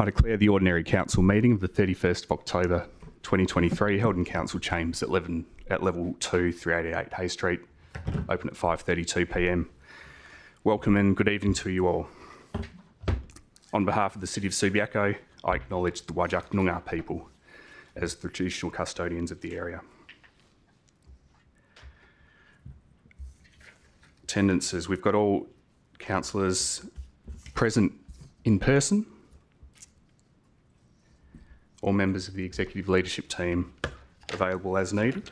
I declare the ordinary council meeting of the 31st of October 2023 held in council chambers at level 2, 388 Hay Street, open at 5:32 p.m. Welcome and good evening to you all. On behalf of the City of Subiaco, I acknowledge the Whadjuk Noongar people as the traditional custodians of the area. Attendances, we've got all councillors present in person. All members of the executive leadership team available as needed.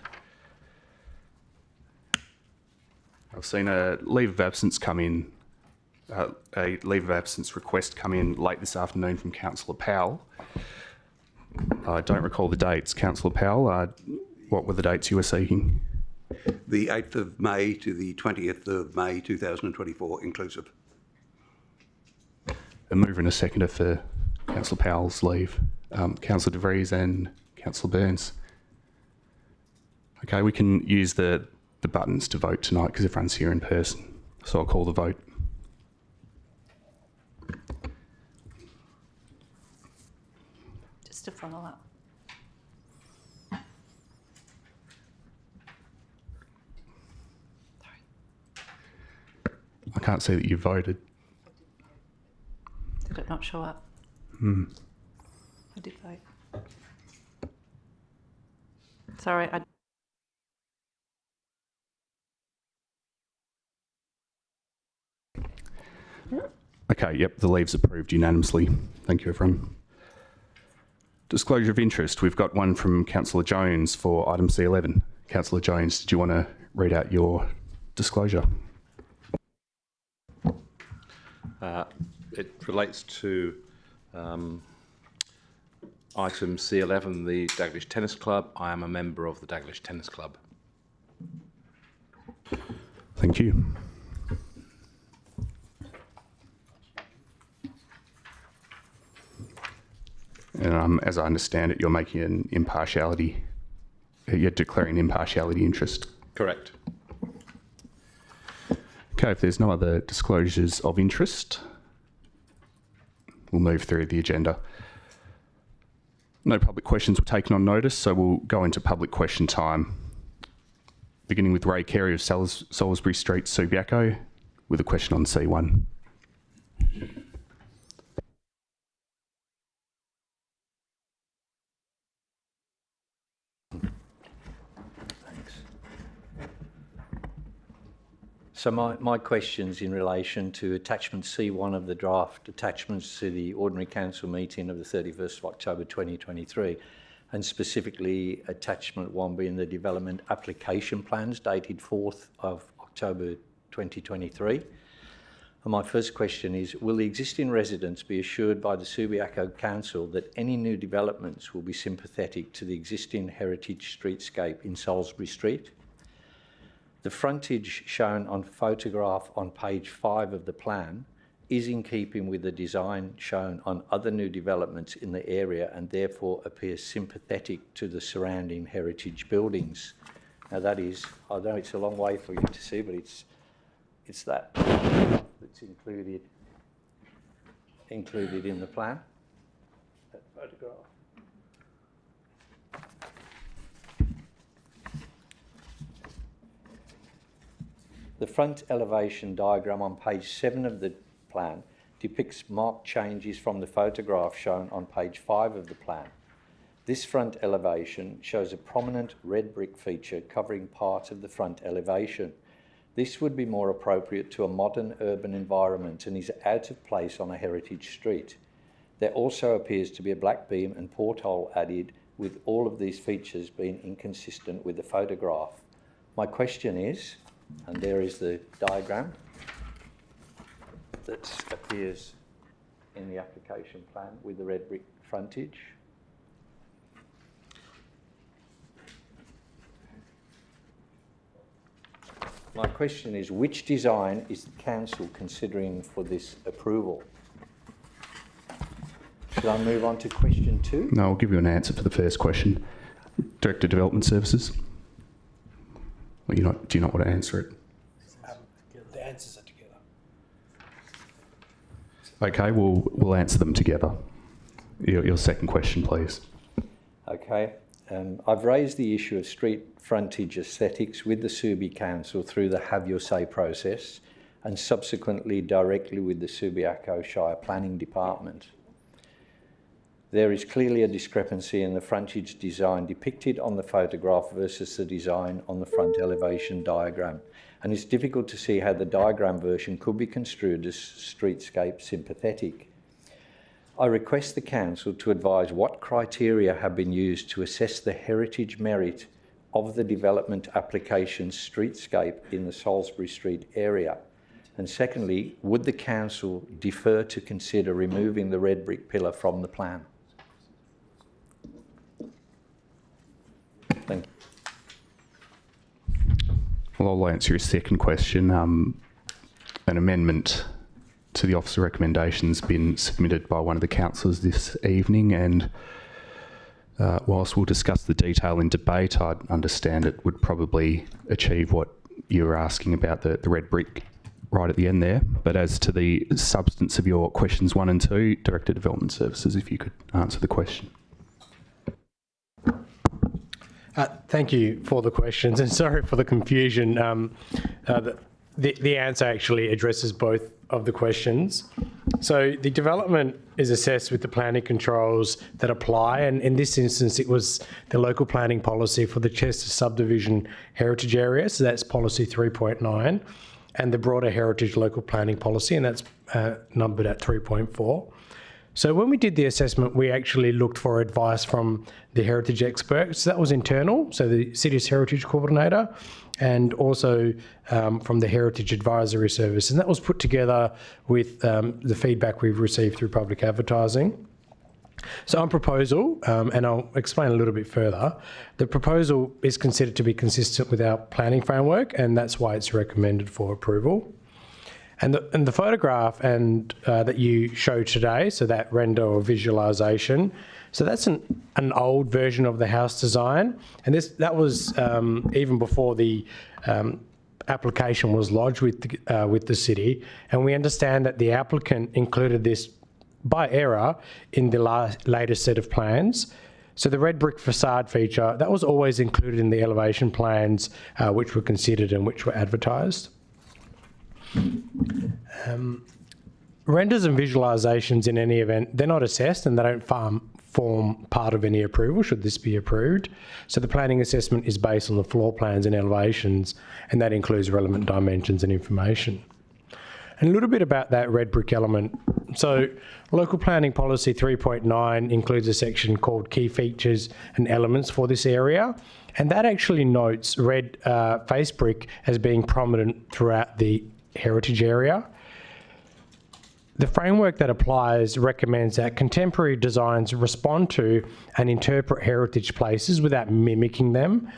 I've seen a leave of absence come in, a leave of absence request come in late this afternoon from Councillor Powell. I don't recall the dates. Councillor Powell, what were the dates you were seeking? The 8th of May to the 20th of May 2024 inclusive. A mover and a seconder for Councillor Powell's leave. Councillor De Vries and Councillor Burns. Okay, we can use the buttons to vote tonight because everyone's here in person. So I'll call the vote. Just to follow up. I can't see that you voted. Did it not show up? I did vote. Sorry, Okay, yep, the leave's approved unanimously. Thank you, everyone. Disclosure of interest. We've got one from Councillor Jones for item C11. Councillor Jones, did you want to read out your disclosure? It relates to item C11, the Daglish Tennis Club. I am a member of the Daglish Tennis Club. Thank you. And as I understand it, you're making an impartiality, you're declaring impartiality interest. Correct. Okay, if there's no other disclosures of interest, we'll move through the agenda. No public questions were taken on notice, so we'll go into public question time. Beginning with Ray Carey of Salisbury Street, Subiaco, with a question on C1. So my question's in relation to attachment C1 of the draft attachments to the Ordinary Council meeting of the 31st of October 2023, and specifically attachment 1 being the development application plans dated 4th of October 2023. And my first question is, will the existing residents be assured by the Subiaco Council that any new developments will be sympathetic to the existing heritage streetscape in Salisbury Street? The frontage shown on photograph on page 5 of the plan is in keeping with the design shown on other new developments in the area and therefore appears sympathetic to the surrounding heritage buildings. Now that is, I know it's a long way for you to see, but it's that that's included in the plan, that photograph. The front elevation diagram on page 7 of the plan depicts marked changes from the photograph shown on page 5 of the plan. This front elevation shows a prominent red brick feature covering part of the front elevation. This would be more appropriate to a modern urban environment and is out of place on a heritage street. There also appears to be a black beam and porthole added, with all of these features being inconsistent with the photograph. My question is, and there is the diagram that appears in the application plan with the red brick frontage. My question is, which design is the council considering for this approval? Should I move on to question 2? No, I'll give you an answer for the first question. Director of Development Services. Well, do you not want to answer it? The answers are together. Okay, we'll answer them together. Your second question, please. Okay. I've raised the issue of street frontage aesthetics with the Subi Council through the Have Your Say process and subsequently directly with the Subiaco Shire Planning Department. There is clearly a discrepancy in the frontage design depicted on the photograph versus the design on the front elevation diagram, and it's difficult to see how the diagram version could be construed as streetscape sympathetic. I request the Council to advise what criteria have been used to assess the heritage merit of the development application streetscape in the Salisbury Street area. And secondly, would the Council defer to consider removing the red brick pillar from the plan? Thank you. Well, I'll answer your second question. An amendment to the officer recommendations been submitted by one of the councillors this evening, and whilst we'll discuss the detail in debate, I'd understand it would probably achieve what you were asking about the red brick right at the end there. But as to the substance of your questions 1 and 2, Director of Development Services, if you could answer the question. Thank you for the questions, and sorry for the confusion. The answer actually addresses both of the questions. So the development is assessed with the planning controls that apply, and in this instance it was the local planning policy for the Chester subdivision heritage area, so that's policy 3.9, and the broader heritage local planning policy, and that's numbered at 3.4. So when we did the assessment, we actually looked for advice from the heritage experts. That was internal, so the City's Heritage Coordinator, and also from the Heritage Advisory Service. And that was put together with the feedback we've received through public advertising. So on proposal, and I'll explain a little bit further, the proposal is considered to be consistent with our planning framework, and that's why it's recommended for approval. And the photograph that you showed today, so that render or visualisation, so that's an old version of the house design, and that was even before the application was lodged with the city, and we understand that the applicant included this by error in the latest set of plans. So the red brick facade feature, that was always included in the elevation plans which were considered and which were advertised. Renders and visualisations in any event, they're not assessed and they don't form part of any approval should this be approved. So the planning assessment is based on the floor plans and elevations, and that includes relevant dimensions and information. And a little bit about that red brick element. So local planning policy 3.9 includes a section called key features and elements for this area, and that actually notes red face brick as being prominent throughout the heritage area. The framework that applies recommends that contemporary designs respond to and interpret heritage places without mimicking them,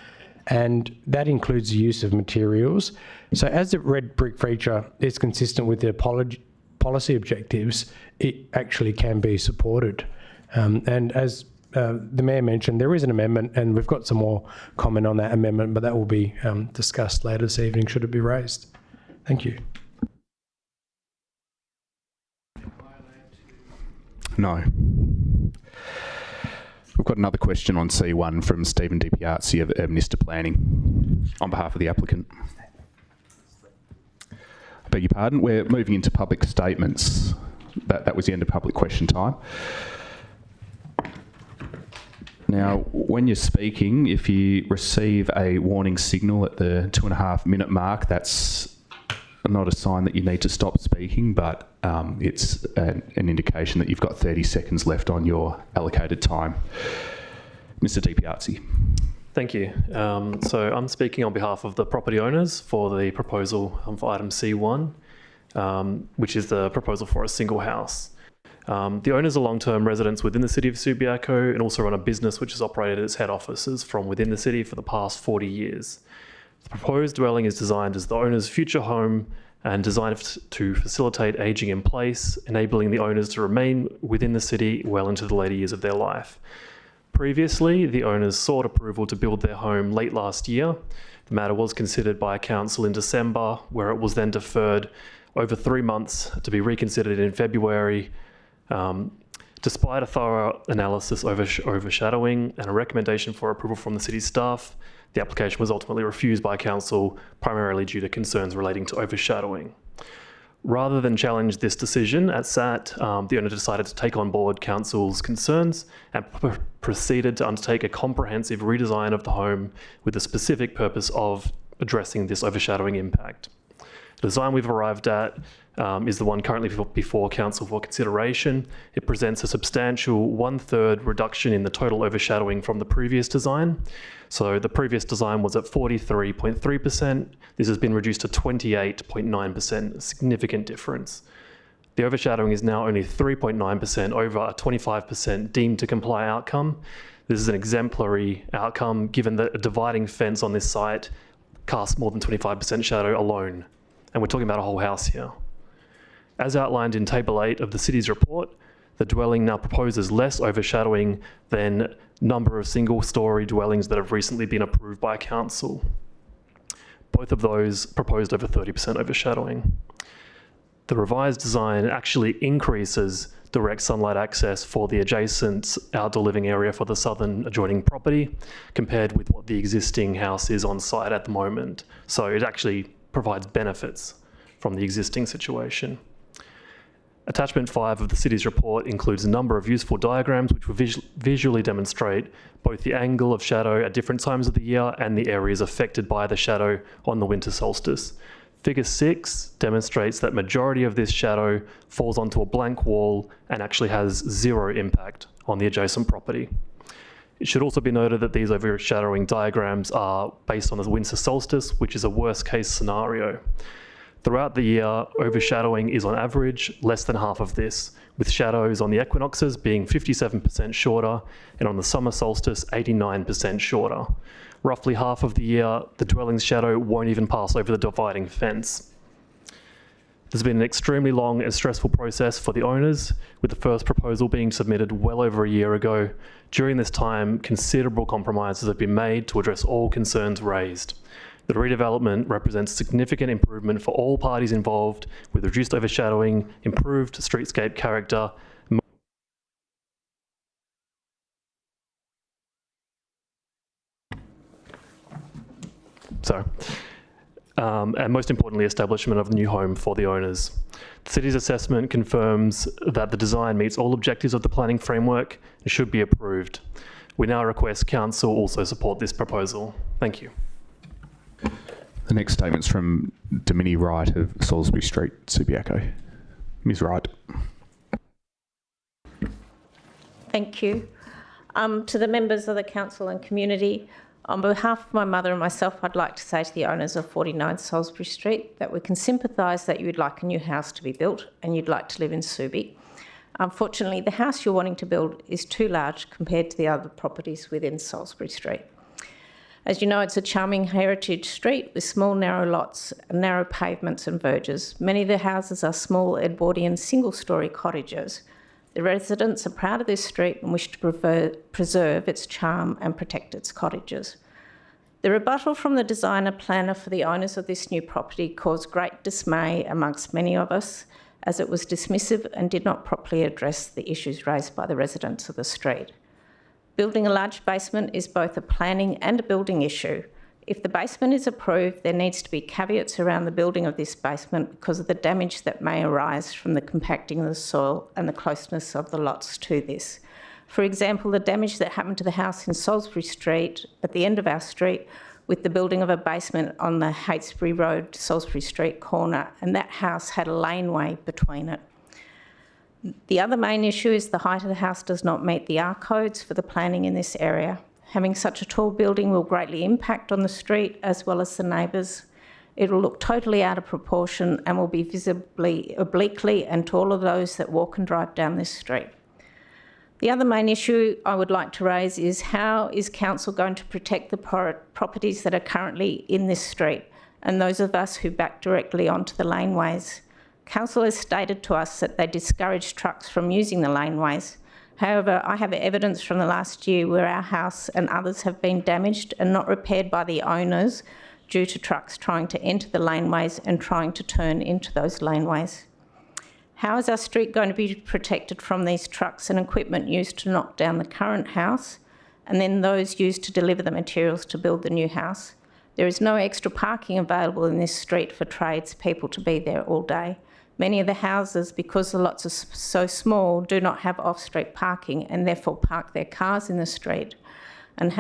and that includes the use of materials. So as the red brick feature is consistent with the policy objectives, it actually can be supported. And as the Mayor mentioned, there is an amendment, and we've got some more comment on that amendment, but that will be discussed later this evening should it be raised. Thank you. No. We've got another question on C1 from Stephen DiPiazzi of Minister Planning on behalf of the applicant. I beg your pardon, we're moving into public statements. That was the end of public question time. Now, when you're speaking, if you receive a warning signal at the 2.5 minute mark, that's not a sign that you need to stop speaking, but it's an indication that you've got 30 seconds left on your allocated time. Mr. DiPiazzi. Thank you. So I'm speaking on behalf of the property owners for the proposal for item C1, which is the proposal for a single house. The owners are long-term residents within the city of Subiaco and also run a business which has operated its head offices from within the city for the past 40 years. The proposed dwelling is designed as the owner's future home and designed to facilitate ageing in place, enabling the owners to remain within the city well into the later years of their life. Previously, the owners sought approval to build their home late last year. The matter was considered by council in December, where it was then deferred over 3 months to be reconsidered in February. Despite a thorough analysis overshadowing and a recommendation for approval from the city's staff, the application was ultimately refused by council, primarily due to concerns relating to overshadowing. Rather than challenge this decision at SAT, the owner decided to take on board council's concerns and proceeded to undertake a comprehensive redesign of the home with the specific purpose of addressing this overshadowing impact. The design we've arrived at is the one currently before council for consideration. It presents a substantial 1/3 reduction in the total overshadowing from the previous design. So the previous design was at 43.3%. This has been reduced to 28.9%, a significant difference. The overshadowing is now only 3.9% over a 25% deemed to comply outcome. This is an exemplary outcome given that a dividing fence on this site casts more than 25% shadow alone. And we're talking about a whole house here. As outlined in Table 8 of the city's report, the dwelling now proposes less overshadowing than number of single-storey dwellings that have recently been approved by council. Both of those proposed over 30% overshadowing. The revised design actually increases direct sunlight access for the adjacent outdoor living area for the southern adjoining property compared with what the existing house is on site at the moment. So it actually provides benefits from the existing situation. Attachment 5 of the city's report includes a number of useful diagrams which will visually demonstrate both the angle of shadow at different times of the year and the areas affected by the shadow on the winter solstice. Figure 6 demonstrates that majority of this shadow falls onto a blank wall and actually has zero impact on the adjacent property. It should also be noted that these overshadowing diagrams are based on the winter solstice, which is a worst case scenario. Throughout the year, overshadowing is on average less than half of this, with shadows on the equinoxes being 57% shorter and on the summer solstice 89% shorter. Roughly half of the year, the dwelling's shadow won't even pass over the dividing fence. There's been an extremely long and stressful process for the owners, with the first proposal being submitted well over a year ago. During this time, considerable compromises have been made to address all concerns raised. The redevelopment represents significant improvement for all parties involved, with reduced overshadowing, improved streetscape character, and most importantly, establishment of a new home for the owners. The city's assessment confirms that the design meets all objectives of the planning framework and should be approved. We now request council also support this proposal. Thank you. The next statement's from Domini Wright of Salisbury Street, Subiaco. Ms. Wright. Thank you. To the members of the council and community, on behalf of my mother and myself, I'd like to say to the owners of 49 Salisbury Street that we can sympathise that you would like a new house to be built and you'd like to live in Subi. Unfortunately, the house you're wanting to build is too large compared to the other properties within Salisbury Street. As you know, it's a charming heritage street with small, narrow lots, narrow pavements and verges. Many of the houses are small Edwardian single-storey cottages. The residents are proud of this street and wish to preserve its charm and protect its cottages. The rebuttal from the designer planner for the owners of this new property caused great dismay amongst many of us, as it was dismissive and did not properly address the issues raised by the residents of the street. Building a large basement is both a planning and a building issue. If the basement is approved, there needs to be caveats around the building of this basement because of the damage that may arise from the compacting of the soil and the closeness of the lots to this. For example, the damage that happened to the house in Salisbury Street, at the end of our street, with the building of a basement on the Heytesbury Road, Salisbury Street corner, and that house had a laneway between it. The other main issue is the height of the house does not meet the R codes for the planning in this area. Having such a tall building will greatly impact on the street as well as the neighbours. It will look totally out of proportion and will be visibly obliquely and to all of those that walk and drive down this street. The other main issue I would like to raise is how is council going to protect the properties that are currently in this street and those of us who back directly onto the laneways. Council has stated to us that they discourage trucks from using the laneways. However, I have evidence from the last year where our house and others have been damaged and not repaired by the owners due to trucks trying to enter the laneways and trying to turn into those laneways. How is our street going to be protected from these trucks and equipment used to knock down the current house and then those used to deliver the materials to build the new house? There is no extra parking available in this street for tradespeople to be there all day. Many of the houses, because the lots are so small, do not have off-street parking and therefore park their cars in the street. And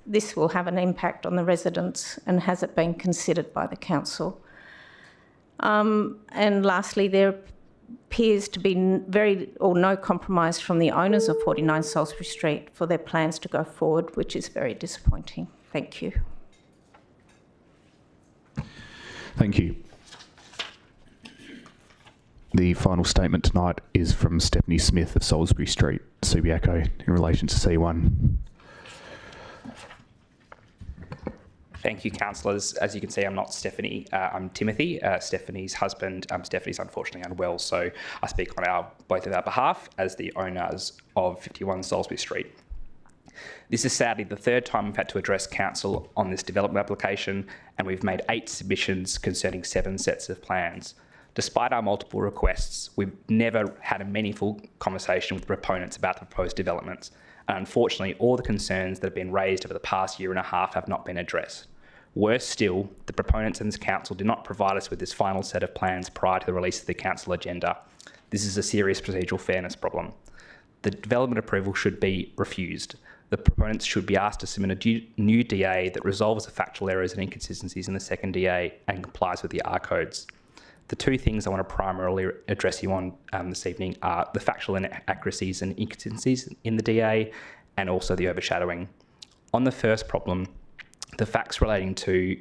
this will have an impact on the residents, and has it been considered by the council? And lastly, there appears to be no compromise from the owners of 49 Salisbury Street for their plans to go forward, which is very disappointing. Thank you. Thank you. The final statement tonight is from Stephanie Smith of Salisbury Street, Subiaco, in relation to C1. Thank you, councillors. As you can see, I'm not Stephanie, I'm Timothy, Stephanie's husband. Stephanie's unfortunately unwell, so I speak on both of our behalf as the owners of 51 Salisbury Street. This is sadly the third time we've had to address council on this development application, and we've made 8 submissions concerning 7 sets of plans. Despite our multiple requests, we've never had a meaningful conversation with proponents about the proposed developments. And unfortunately, all the concerns that have been raised over the past year and a half have not been addressed. Worse still, the proponents and this council did not provide us with this final set of plans prior to the release of the council agenda. This is a serious procedural fairness problem. The development approval should be refused. The proponents should be asked to submit a new DA that resolves the factual errors and inconsistencies in the second DA and complies with the R codes. The 2 things I want to primarily address you on this evening are the factual inaccuracies and inconsistencies in the DA, and also the overshadowing. On the first problem, the facts relating to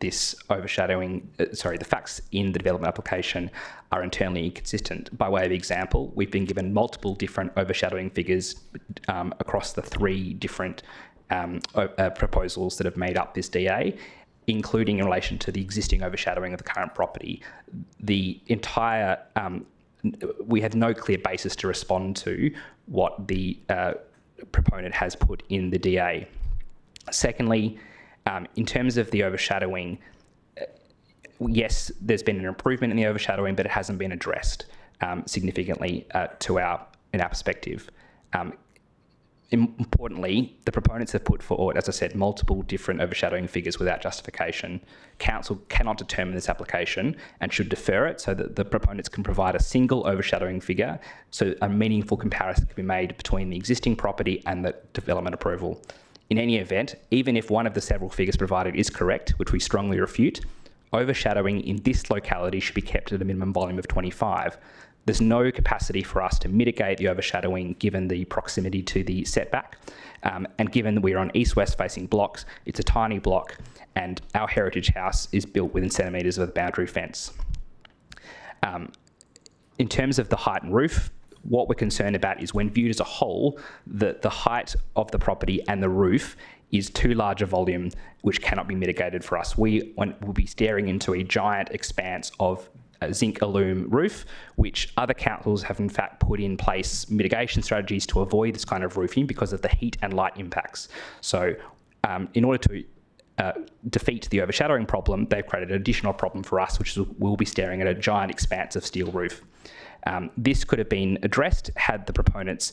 this overshadowing, the facts in the development application are internally inconsistent. By way of example, we've been given multiple different overshadowing figures across the 3 different proposals that have made up this DA, including in relation to the existing overshadowing of the current property. The entire, we have no clear basis to respond to what the proponent has put in the DA. Secondly, in terms of the overshadowing, yes, there's been an improvement in the overshadowing, but it hasn't been addressed significantly in our perspective. Importantly, the proponents have put forward, as I said, multiple different overshadowing figures without justification. Council cannot determine this application and should defer it so that the proponents can provide a single overshadowing figure so a meaningful comparison can be made between the existing property and the development approval. In any event, even if one of the several figures provided is correct, which we strongly refute, overshadowing in this locality should be kept at a minimum volume of 25. There's no capacity for us to mitigate the overshadowing given the proximity to the setback. And given that we're on east-west facing blocks, it's a tiny block, and our heritage house is built within centimetres of the boundary fence. In terms of the height and roof, what we're concerned about is when viewed as a whole, the height of the property and the roof is too large a volume, which cannot be mitigated for us. We'll be staring into a giant expanse of a zinc aluminum roof, which other councils have in fact put in place mitigation strategies to avoid this kind of roofing because of the heat and light impacts. So in order to defeat the overshadowing problem, they've created an additional problem for us, which is we'll be staring at a giant expanse of steel roof. This could have been addressed had the proponents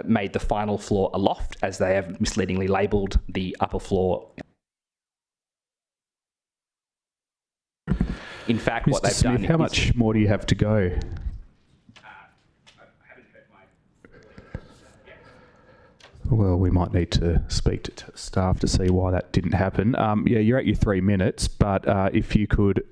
made the final floor a loft, as they have misleadingly labelled the upper floor. In fact, what Mr. they've Smith, done how much more do you have to go? Well, we might need to speak to staff to see why that didn't happen. Yeah, you're at your 3 minutes, but if you could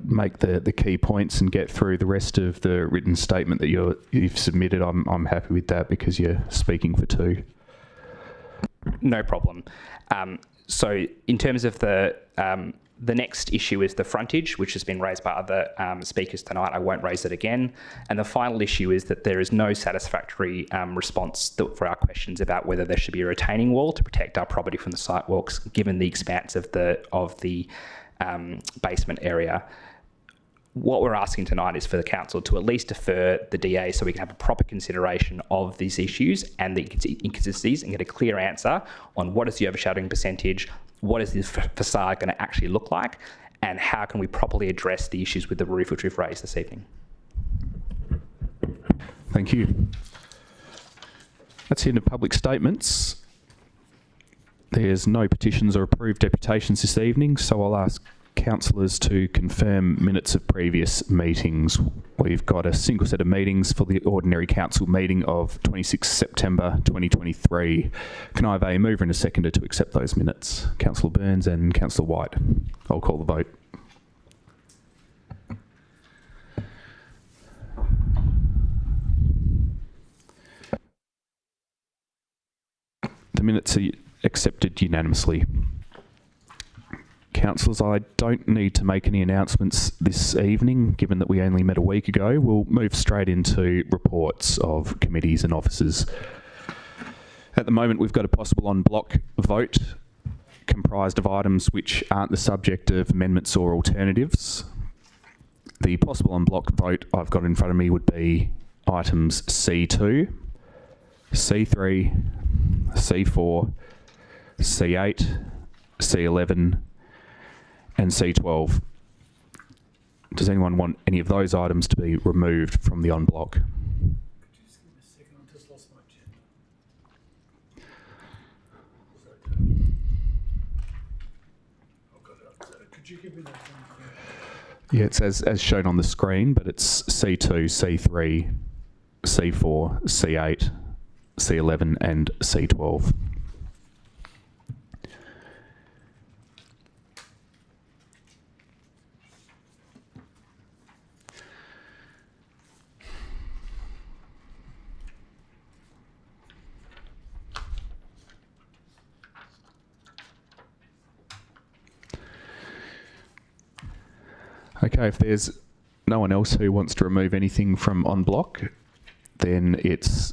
make the key points and get through the rest of the written statement that you've submitted, I'm happy with that because you're speaking for 2. No problem. So in terms of the next issue is the frontage, which has been raised by other speakers tonight. I won't raise it again. And the final issue is that there is no satisfactory response for our questions about whether there should be a retaining wall to protect our property from the sidewalks, given the expanse of the basement area. What we're asking tonight is for the council to at least defer the DA so we can have a proper consideration of these issues and the inconsistencies and get a clear answer on what is the overshadowing percentage, what is this facade going to actually look like, and how can we properly address the issues with the roof which we've raised this evening? Thank you. That's the end of public statements. There's no petitions or approved deputations this evening, so I'll ask councillors to confirm minutes of previous meetings. We've got a single set of meetings for the ordinary council meeting of 26 September 2023. Can I have a mover and a seconder to accept those minutes? Councillor Burns and Councillor White. I'll call the vote. The minutes are accepted unanimously. Councillors, I don't need to make any announcements this evening, given that we only met a week ago. We'll move straight into reports of committees and officers. At the moment, we've got a possible en bloc vote comprised of items which aren't the subject of amendments or alternatives. The possible en bloc vote I've got in front of me would be items C2, C3, C4, C8, C11, and C12. Does anyone want any of those items to be removed from the en bloc? Yeah, it's as shown on the screen, but it's C2, C3, C4, C8, C11 and C12. Okay, if there's no one else who wants to remove anything from en bloc, then it's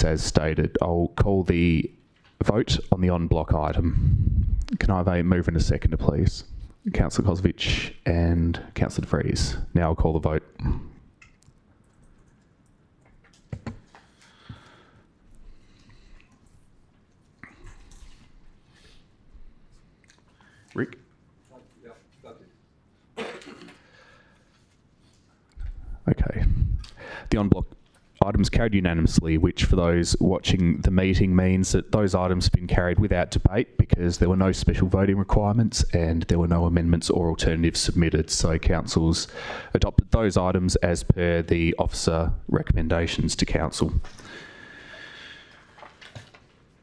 as stated. I'll call the vote on the en bloc item. Can I have a mover and a seconder, please? Councillor Kosovich and Councillor De Vries. Now I'll call the vote. Rick? Okay. The en bloc items carried unanimously, which for those watching the meeting means that those items have been carried without debate because there were no special voting requirements and there were no amendments or alternatives submitted. So council's adopted those items as per the officer recommendations to council.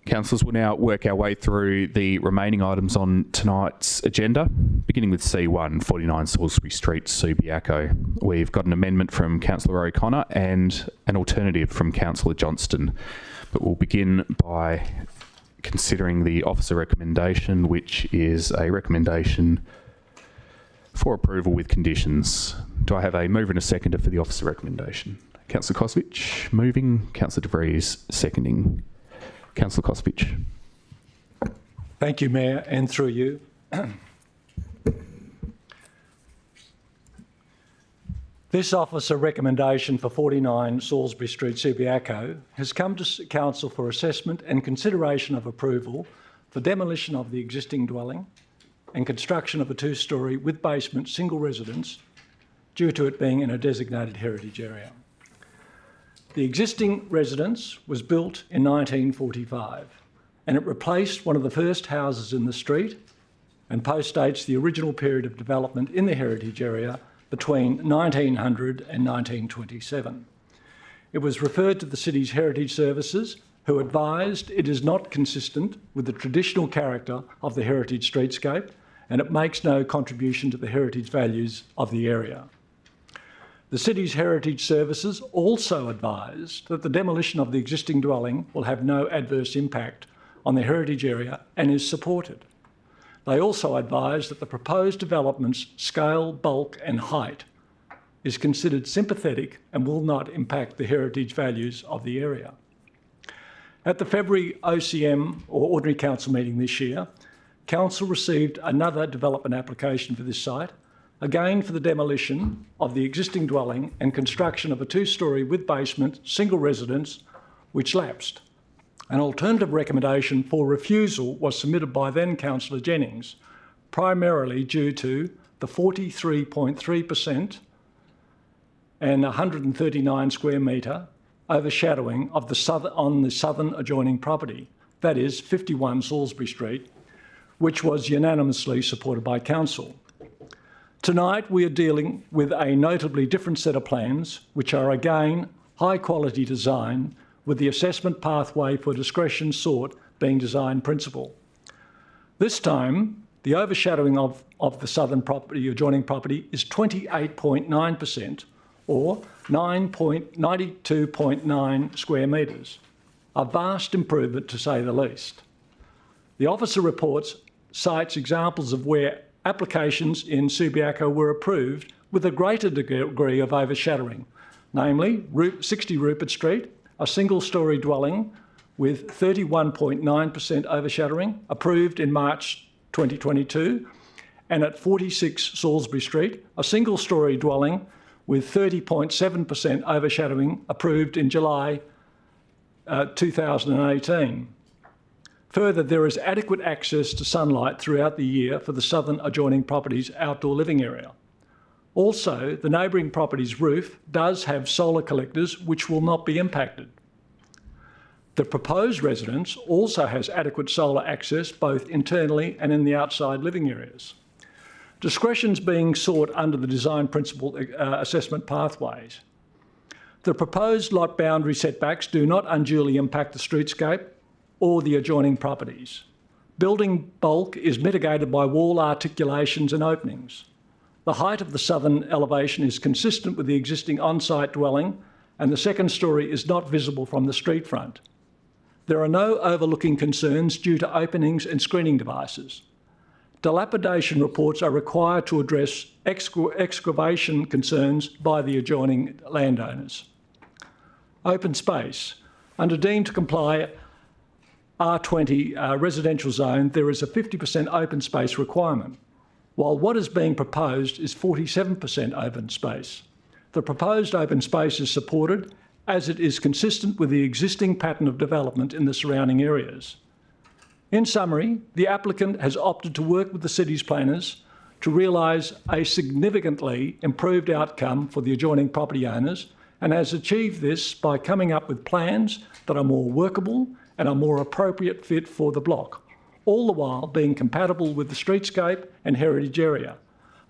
Councillors will now work our way through the remaining items on tonight's agenda, beginning with C1, 49 Salisbury Street, Subiaco. We've got an amendment from Councillor O'Connor and an alternative from Councillor Johnston. But we'll begin by considering the officer recommendation, which is a recommendation for approval with conditions. Do I have a mover and a seconder for the officer recommendation? Councillor Kosovich moving, Councillor De Vries seconding. Councillor Kosovich. Thank you, Mayor, and through you. This officer recommendation for 49 Salisbury Street, Subiaco, has come to Council for assessment and consideration of approval for demolition of the existing dwelling and construction of a two-storey with basement single residence due to it being in a designated heritage area. The existing residence was built in 1945 and it replaced one of the first houses in the street and postdates the original period of development in the heritage area between 1900 and 1927. It was referred to the city's heritage services, who advised it is not consistent with the traditional character of the heritage streetscape and it makes no contribution to the heritage values of the area. The city's heritage services also advised that the demolition of the existing dwelling will have no adverse impact on the heritage area and is supported. They also advised that the proposed development's scale, bulk and height is considered sympathetic and will not impact the heritage values of the area. At the February OCM or Ordinary Council meeting this year, Council received another development application for this site, again for the demolition of the existing dwelling and construction of a two-storey with basement single residence, which lapsed. An alternative recommendation for refusal was submitted by then Councillor Jennings, primarily due to the 43.3% and 139 square metre overshadowing of on the southern adjoining property, that is 51 Salisbury Street, which was unanimously supported by Council. Tonight we are dealing with a notably different set of plans, which are again high quality design with the assessment pathway for discretion sought being design principle. This time, the overshadowing of the southern property, adjoining property, is 28.9% or 92.9 square metres, a vast improvement to say the least. The officer reports cites examples of where applications in Subiaco were approved with a greater degree of overshadowing, namely 60 Rupert Street, a single-storey dwelling with 31.9% overshadowing, approved in March 2022, and at 46 Salisbury Street, a single-storey dwelling with 30.7% overshadowing, approved in July 2018. Further, there is adequate access to sunlight throughout the year for the southern adjoining property's outdoor living area. Also, the neighbouring property's roof does have solar collectors which will not be impacted. The proposed residence also has adequate solar access both internally and in the outside living areas. Discretion's being sought under the design principle assessment pathways. The proposed lot boundary setbacks do not unduly impact the streetscape or the adjoining properties. Building bulk is mitigated by wall articulations and openings. The height of the southern elevation is consistent with the existing on-site dwelling, and the second storey is not visible from the street front. There are no overlooking concerns due to openings and screening devices. Dilapidation reports are required to address excavation concerns by the adjoining landowners. Open space. Under deemed to comply R20 residential zone, there is a 50% open space requirement, while what is being proposed is 47% open space. The proposed open space is supported as it is consistent with the existing pattern of development in the surrounding areas. In summary, the applicant has opted to work with the city's planners to realise a significantly improved outcome for the adjoining property owners, and has achieved this by coming up with plans that are more workable and a more appropriate fit for the block, all the while being compatible with the streetscape and heritage area.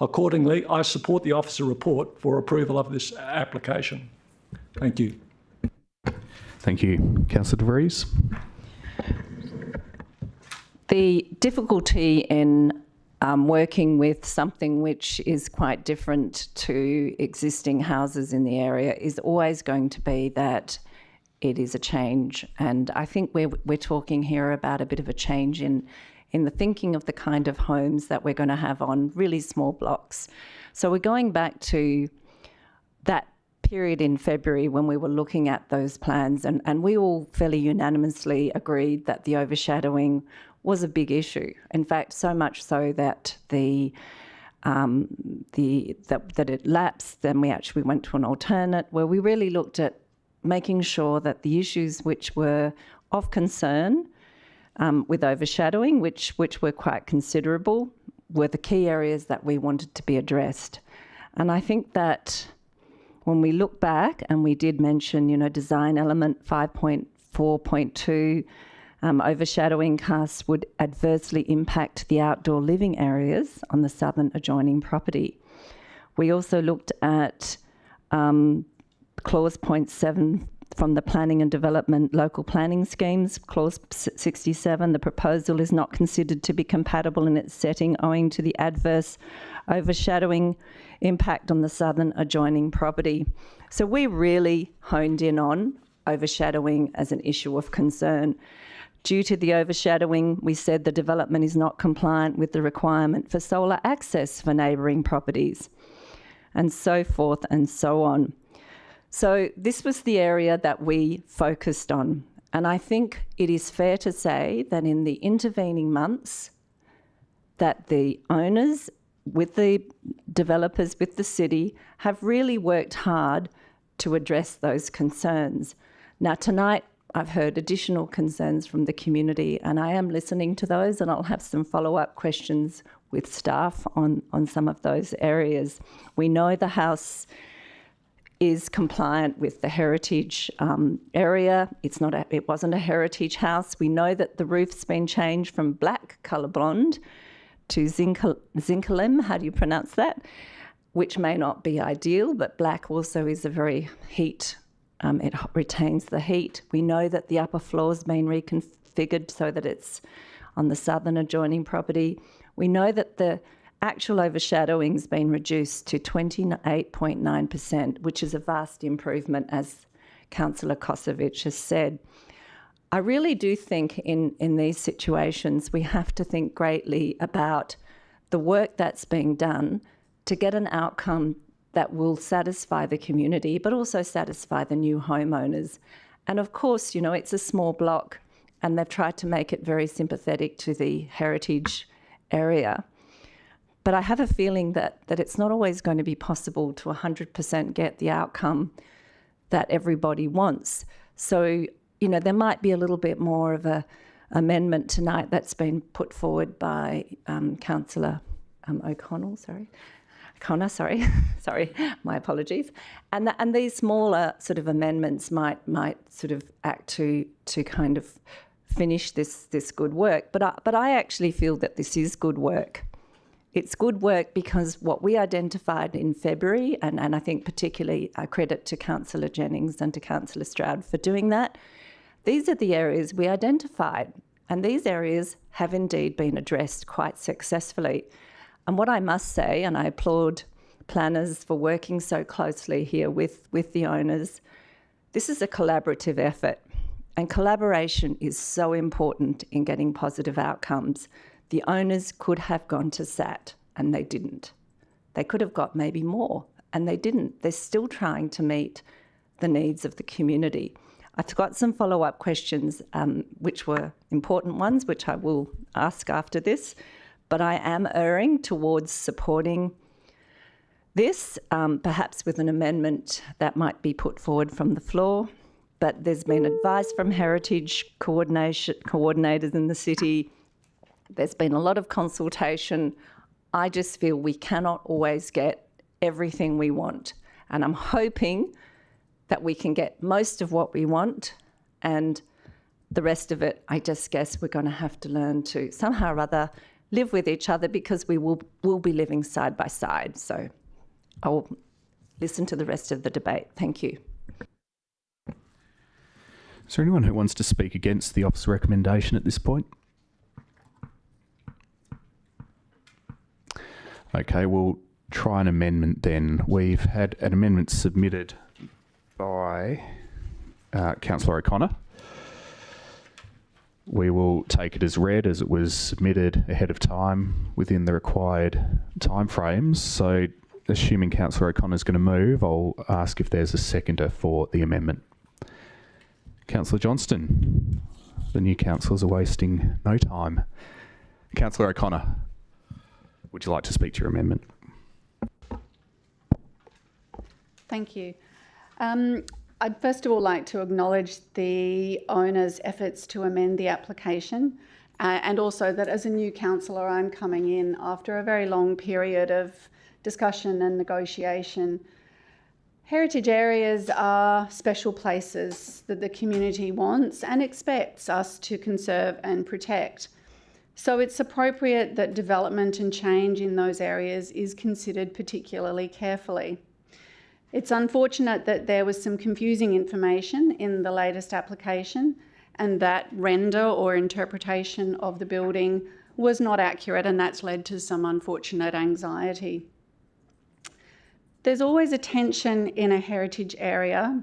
Accordingly, I support the officer report for approval of this application. Thank you. Thank you. Councillor De Vries. The difficulty in working with something which is quite different to existing houses in the area is always going to be that it is a change. And I think we're talking here about a bit of a change in the thinking of the kind of homes that we're going to have on really small blocks. So we're going back to that period in February when we were looking at those plans, and we all fairly unanimously agreed that the overshadowing was a big issue. In fact, so much so that that it lapsed. Then we actually went to an alternate where we really looked at making sure that the issues which were of concern with overshadowing, which were quite considerable, were the key areas that we wanted to be addressed. And I think that when we look back, and we did mention, design element 5.4.2, overshadowing costs would adversely impact the outdoor living areas on the southern adjoining property. We also looked at clause 0.7 from the Planning and Development Local Planning Schemes, clause 67, the proposal is not considered to be compatible in its setting owing to the adverse overshadowing impact on the southern adjoining property. So we really honed in on overshadowing as an issue of concern. Due to the overshadowing, we said the development is not compliant with the requirement for solar access for neighbouring properties, and so forth and so on. So this was the area that we focused on. And I think it is fair to say that in the intervening months, that the owners, with the developers, with the city, have really worked hard to address those concerns. Now, tonight, I've heard additional concerns from the community, and I am listening to those, and I'll have some follow-up questions with staff on some of those areas. We know the house is compliant with the heritage area. It wasn't a heritage house. We know that the roof's been changed from black colour blonde to zincalim, how do you pronounce that? Which may not be ideal, but black also is a very heat, it retains the heat. We know that the upper floor's been reconfigured so that it's on the southern adjoining property. We know that the actual overshadowing's been reduced to 28.9%, which is a vast improvement, as Councillor Kosovich has said. I really do think in these situations we have to think greatly about the work that's being done to get an outcome that will satisfy the community but also satisfy the new homeowners. And of course, you know, it's a small block and they've tried to make it very sympathetic to the heritage area. But I have a feeling that it's not always going to be possible to 100% get the outcome that everybody wants. So, you know, there might be a little bit more of a amendment tonight that's been put forward by Councillor O'Connor, sorry, my apologies. And these smaller sort of amendments might sort of act to kind of finish this good work. But I actually feel that this is good work. It's good work because what we identified in February, and I think particularly I credit to Councillor Jennings and to Councillor Stroud for doing that, these are the areas we identified, and these areas have indeed been addressed quite successfully. And what I must say, and I applaud planners for working so closely here with the owners, this is a collaborative effort, and collaboration is so important in getting positive outcomes. The owners could have gone to SAT and they didn't. They could have got maybe more and they didn't. They're still trying to meet the needs of the community. I've got some follow-up questions which were important ones, which I will ask after this, but I am erring towards supporting this, perhaps with an amendment that might be put forward from the floor. But there's been advice from heritage coordinators in the city. There's been a lot of consultation. I just feel we cannot always get everything we want. And I'm hoping that we can get most of what we want, and the rest of it, I just guess we're going to have to learn to somehow or other live with each other, because we will be living side by side. So I'll listen to the rest of the debate. Thank you. Is there anyone who wants to speak against the officer recommendation at this point? Okay, we'll try an amendment then. We've had an amendment submitted by Councillor O'Connor. We will take it as read, as it was submitted ahead of time within the required timeframes. So, assuming Councillor O'Connor is going to move, I'll ask if there's a seconder for the amendment. Councillor Johnston. The new councillors are wasting no time. Councillor O'Connor, would you like to speak to your amendment? Thank you. I'd first of all like to acknowledge the owner's efforts to amend the application, and also that as a new councillor I'm coming in after a very long period of discussion and negotiation. Heritage areas are special places that the community wants and expects us to conserve and protect. So it's appropriate that development and change in those areas is considered particularly carefully. It's unfortunate that there was some confusing information in the latest application, and that render or interpretation of the building was not accurate, and that's led to some unfortunate anxiety. There's always a tension in a heritage area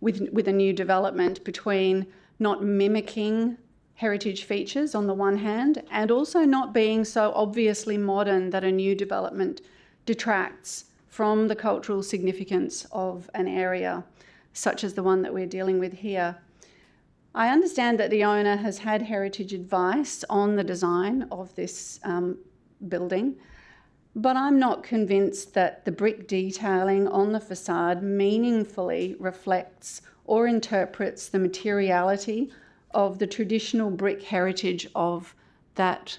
with a new development between not mimicking heritage features on the one hand, and also not being so obviously modern that a new development detracts from the cultural significance of an area, such as the one that we're dealing with here. I understand that the owner has had heritage advice on the design of this building, but I'm not convinced that the brick detailing on the facade meaningfully reflects or interprets the materiality of the traditional brick heritage of that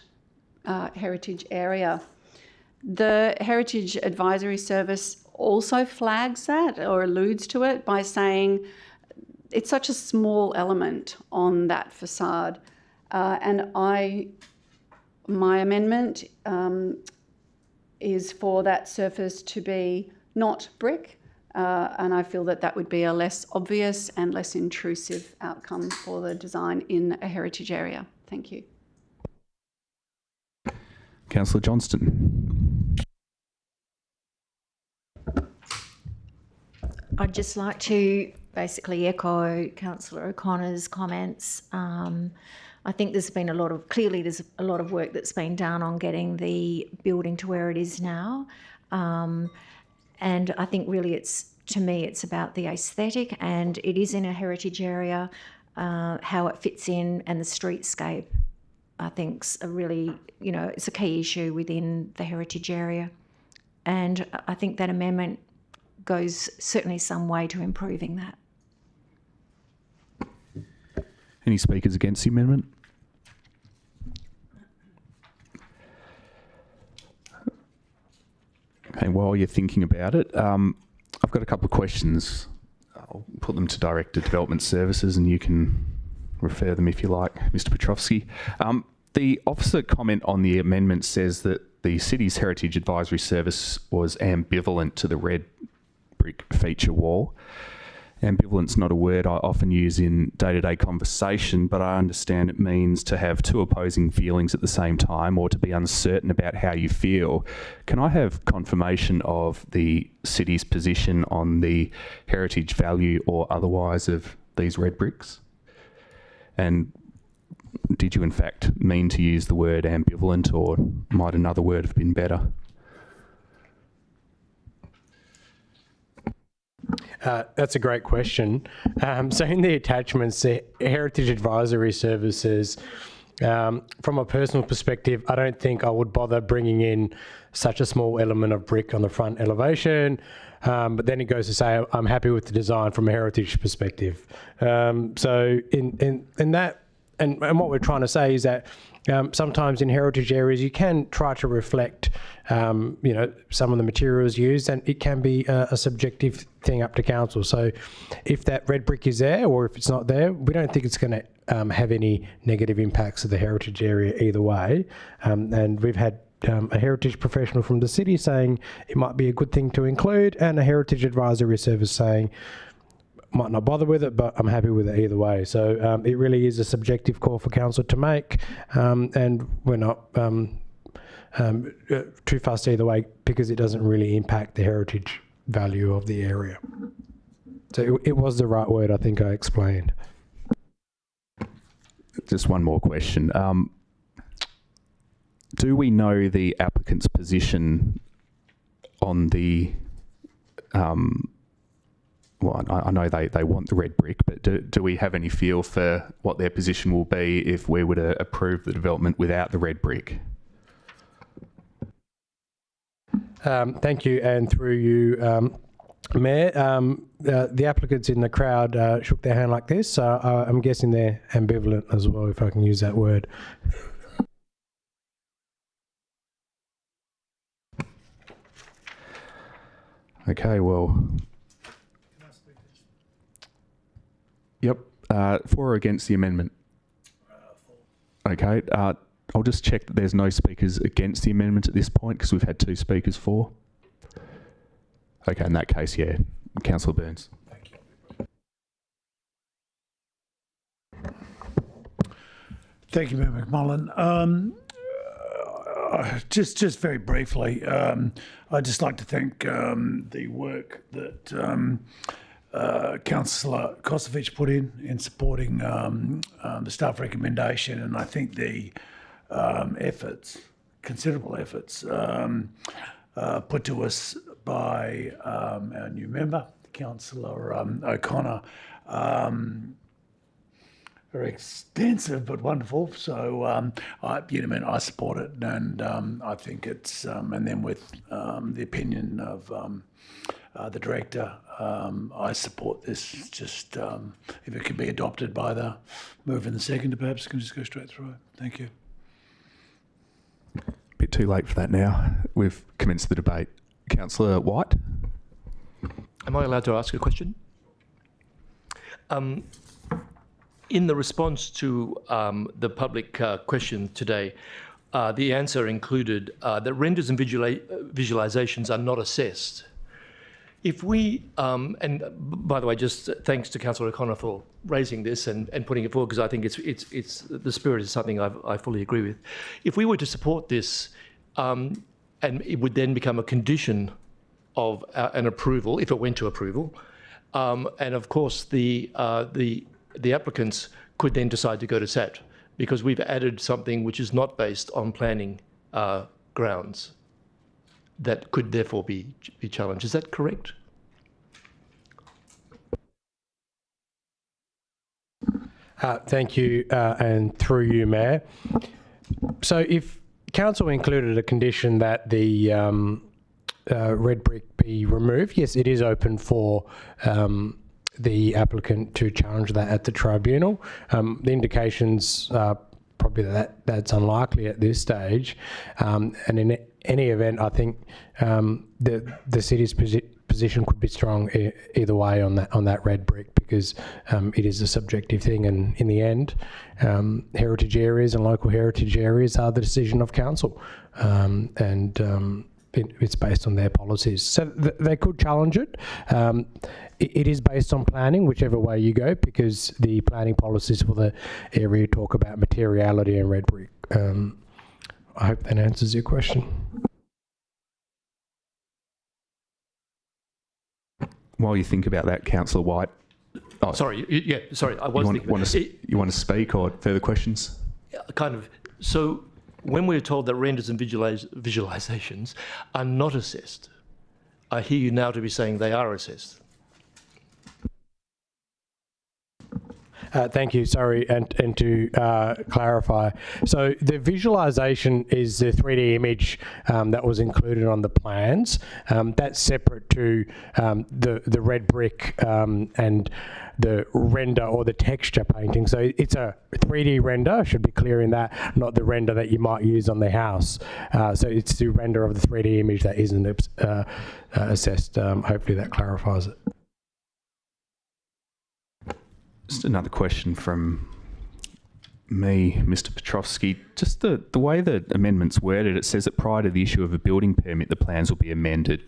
heritage area. The Heritage Advisory Service also flags that or alludes to it by saying it's such a small element on that facade. My amendment is for that surface to be not brick, and I feel that that would be a less obvious and less intrusive outcome for the design in a heritage area. Thank you. Councillor Johnston. I'd just like to basically echo Councillor O'Connor's comments. I think there's a lot of work that's been done on getting the building to where it is now. And I think really to me, it's about the aesthetic, and it is in a heritage area, how it fits in, and the streetscape, I think, it's a key issue within the heritage area. And I think that amendment goes certainly some way to improving that. Any speakers against the amendment? Okay, while you're thinking about it, I've got a couple of questions. I'll put them to Director Development Services and you can refer them if you like, Mr. Petrovski. The officer comment on the amendment says that the City's Heritage Advisory Service was ambivalent to the red brick feature wall. Ambivalent's not a word I often use in day-to-day conversation, but I understand it means to have two opposing feelings at the same time or to be uncertain about how you feel. Can I have confirmation of the city's position on the heritage value or otherwise of these red bricks? And did you in fact mean to use the word ambivalent, or might another word have been better? That's a great question. So in the attachments, the Heritage Advisory Services, from a personal perspective, I don't think I would bother bringing in such a small element of brick on the front elevation. But then it goes to say I'm happy with the design from a heritage perspective. So in that, and what we're trying to say is that sometimes in heritage areas you can try to reflect, some of the materials used, and it can be a subjective thing up to council. So if that red brick is there or if it's not there, we don't think it's going to have any negative impacts to the heritage area either way. And we've had a heritage professional from the city saying it might be a good thing to include, and a heritage advisory service saying might not bother with it, but I'm happy with it either way. So it really is a subjective call for council to make, and we're not too fussed either way because it doesn't really impact the heritage value of the area. So it was the right word, I think I explained. Just one more question. Do we know the applicant's position on the well, I know they want the red brick, but do we have any feel for what their position will be if we were to approve the development without the red brick? Thank you, and through you, Mayor, the applicants in the crowd shook their hand like this, so I'm guessing they're ambivalent as well, if I can use that word. Okay, well... Yep. For or against the amendment? Okay. I'll just check that there's no speakers against the amendment at this point because we've had two speakers for. Okay, in that case, yeah. Councillor Burns. Thank you. Thank you, Mayor McMullen. Just very briefly, I'd just like to thank the work that Councillor Kosovich put in supporting the staff recommendation, and I think the considerable efforts put to us by our new member, Councillor O'Connor, very extensive but wonderful. So I support it, and I think it's and then with the opinion of the director, I support this. Just if it can be adopted by the mover and the seconder, perhaps it can just go straight through. Thank you. too late for that now. We've commenced the debate. Councillor White. Am I allowed to ask a question? In the response to the public question today, the answer included that renders and visualizations are not assessed. If we, and by the way, just thanks to Councillor O'Connor for raising this and putting it forward, because I think it's the spirit is something I fully agree with. If we were to support this, and it would then become a condition of an approval, if it went to approval, and of course the applicants could then decide to go to SAT, because we've added something which is not based on planning grounds that could therefore be challenged. Is that correct? Thank you, and through you, Mayor. So if Council included a condition that the red brick be removed, yes, it is open for the applicant to challenge that at the tribunal. The indications are probably that's unlikely at this stage, and in any event, I think the city's position could be strong either way on that red brick, because it is a subjective thing, and in the end, heritage areas and local heritage areas are the decision of council, and it's based on their policies. So they could challenge it. It is based on planning, whichever way you go, because the planning policies for the area talk about materiality and red brick. I hope that answers your question. While you think about that, Councillor White. Oh, sorry. Yeah, sorry. I was thinking. You want to speak or further questions? Kind of. So when we're told that renders and visualizations are not assessed, I hear you now to be saying they are assessed. Thank you. Sorry, and to clarify, so the visualisation is the 3D image that was included on the plans. That's separate to the red brick and the render or the texture painting. So it's a 3D render, should be clear in that, not the render that you might use on the house. So it's the render of the 3D image that isn't assessed. Hopefully that clarifies it. Just another question from me, Mr. Petrovski. Just the way the amendment's worded, it says that prior to the issue of a building permit, the plans will be amended.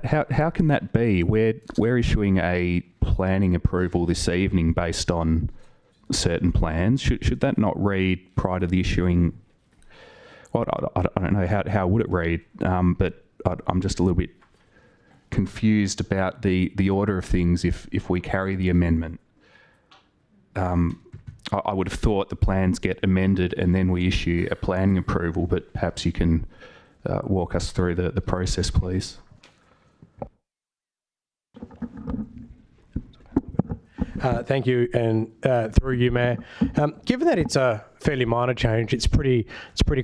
How can that be? We're issuing a planning approval this evening based on certain plans. Should that not read prior to the issuing? Well, I don't know how would it read, but I'm just a little bit confused about the order of things if we carry the amendment. I would have thought the plans get amended and then we issue a planning approval, but perhaps you can walk us through the process, please. Thank you, and through you, Mayor. Given that it's a fairly minor change, it's pretty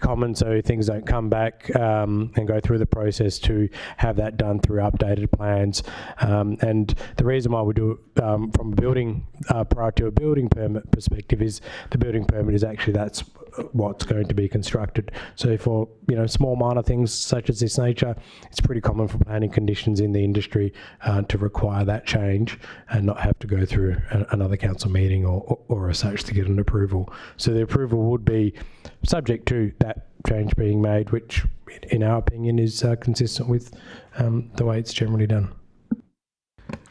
common, so things don't come back and go through the process to have that done through updated plans. And the reason why we do it from a building prior to a building permit perspective is the building permit is actually that's what's going to be constructed. So for small minor things such as this nature, it's pretty common for planning conditions in the industry to require that change and not have to go through another council meeting or as such to get an approval. So the approval would be subject to that change being made, which in our opinion is consistent with the way it's generally done.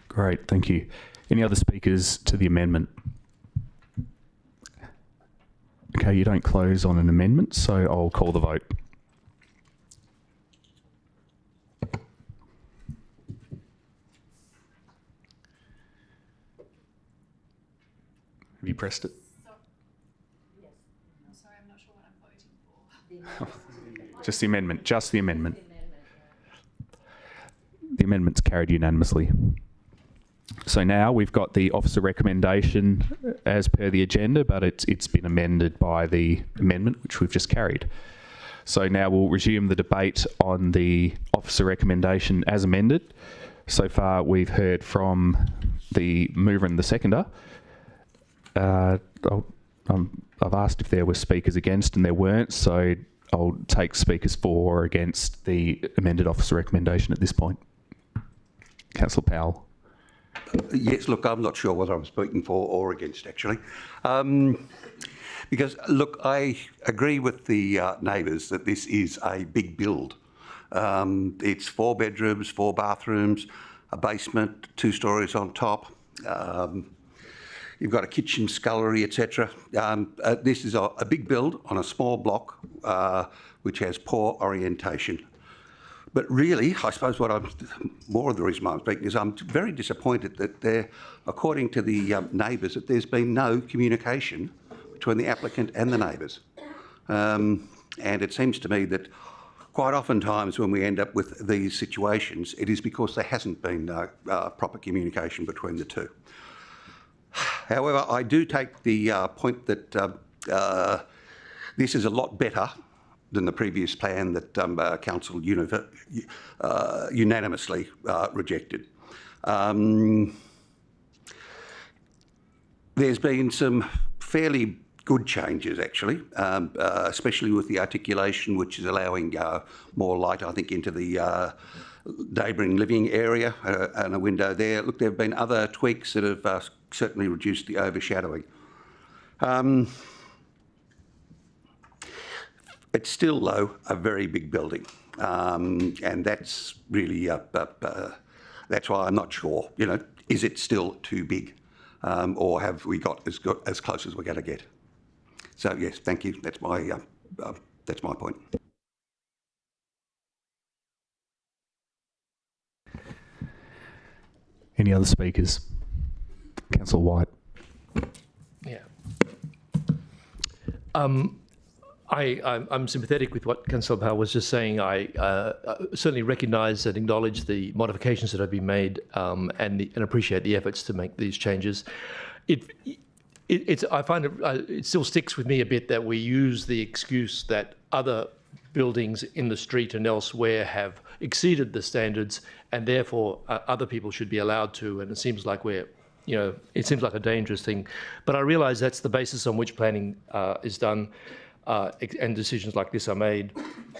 Great, thank you. Any other speakers to the amendment? Okay, you don't close on an amendment, so I'll call the vote. Have you pressed it? Yes. No, sorry, I'm not sure what I'm voting for. Just the amendment, just the amendment. The amendment's carried unanimously. So now we've got the officer recommendation as per the agenda, but it's been amended by the amendment which we've just carried. So now we'll resume the debate on the officer recommendation as amended. So far we've heard from the mover and the seconder. I've asked if there were speakers against and there weren't, so I'll take speakers for or against the amended officer recommendation at this point. Councillor Powell. Yes, look, I'm not sure whether I'm speaking for or against, actually. Because, look, I agree with the neighbours that this is a big build. It's 4 bedrooms, 4 bathrooms, a basement, 2 stories on top. You've got a kitchen, scullery, etc. This is a big build on a small block, which has poor orientation. But really, I suppose more of the reason why I'm speaking is I'm very disappointed that according to the neighbours, that there's been no communication between the applicant and the neighbours. And it seems to me that quite often times when we end up with these situations, it is because there hasn't been proper communication between the two. However, I do take the point that this is a lot better than the previous plan that Council unanimously rejected. There's been some fairly good changes, actually, especially with the articulation, which is allowing more light, I think, into the neighbouring living area and a window there. Look, there have been other tweaks that have certainly reduced the overshadowing. It's still, though, a very big building, and that's really that's why I'm not sure. You know, is it still too big, or have we got as close as we're going to get? So yes, thank you. That's my point. Any other speakers? Councillor White. Yeah. I'm sympathetic with what Councillor Powell was just saying. I certainly recognise and acknowledge the modifications that have been made and appreciate the efforts to make these changes. I find it still sticks with me a bit that we use the excuse that other buildings in the street and elsewhere have exceeded the standards, and therefore other people should be allowed to. And it seems like it seems like a dangerous thing. But I realise that's the basis on which planning is done. And decisions like this are made.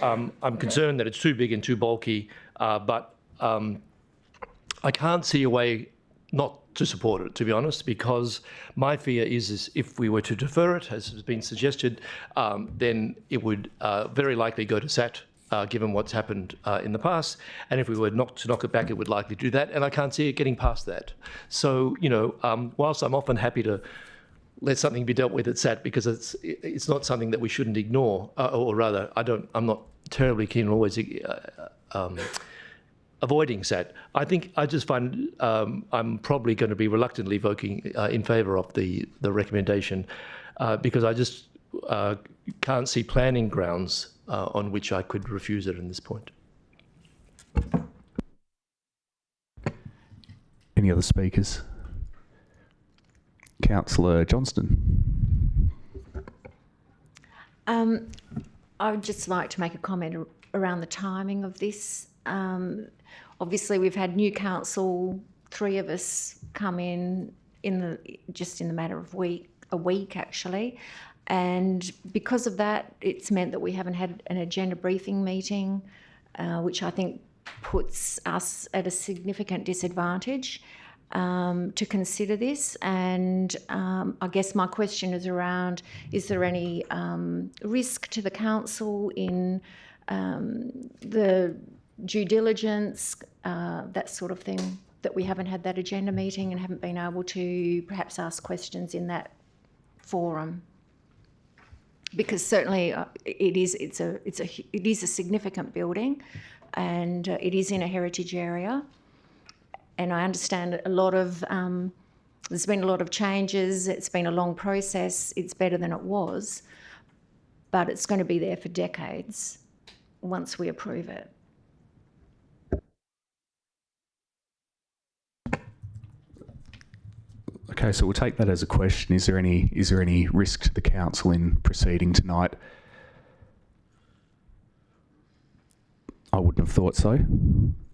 I'm concerned that it's too big and too bulky, but I can't see a way not to support it, to be honest, because my fear is if we were to defer it, as has been suggested, then it would very likely go to SAT, given what's happened in the past. And if we were not to knock it back, it would likely do that. And I can't see it getting past that. So, whilst I'm often happy to let something be dealt with at SAT, because it's not something that we shouldn't ignore, or rather, I'm not terribly keen on always avoiding SAT. I just find I'm probably going to be reluctantly voting in favour of the recommendation, because I just can't see planning grounds on which I could refuse it at this point. Any other speakers? Councillor Johnston. I would just like to make a comment around the timing of this. Obviously, we've had new council, 3 of us come in just in the matter of a week actually, and because of that, it's meant that we haven't had an agenda briefing meeting, which I think puts us at a significant disadvantage to consider this. And I guess my question is around, is there any risk to the council in the due diligence, that sort of thing, that we haven't had that agenda meeting and haven't been able to perhaps ask questions in that forum? Because certainly it is a significant building, and it is in a heritage area. And I understand there's been a lot of changes. It's been a long process. It's better than it was, but it's going to be there for decades once we approve it. Okay, so we'll take that as a question. Is there any risk to the council in proceeding tonight? I wouldn't have thought so.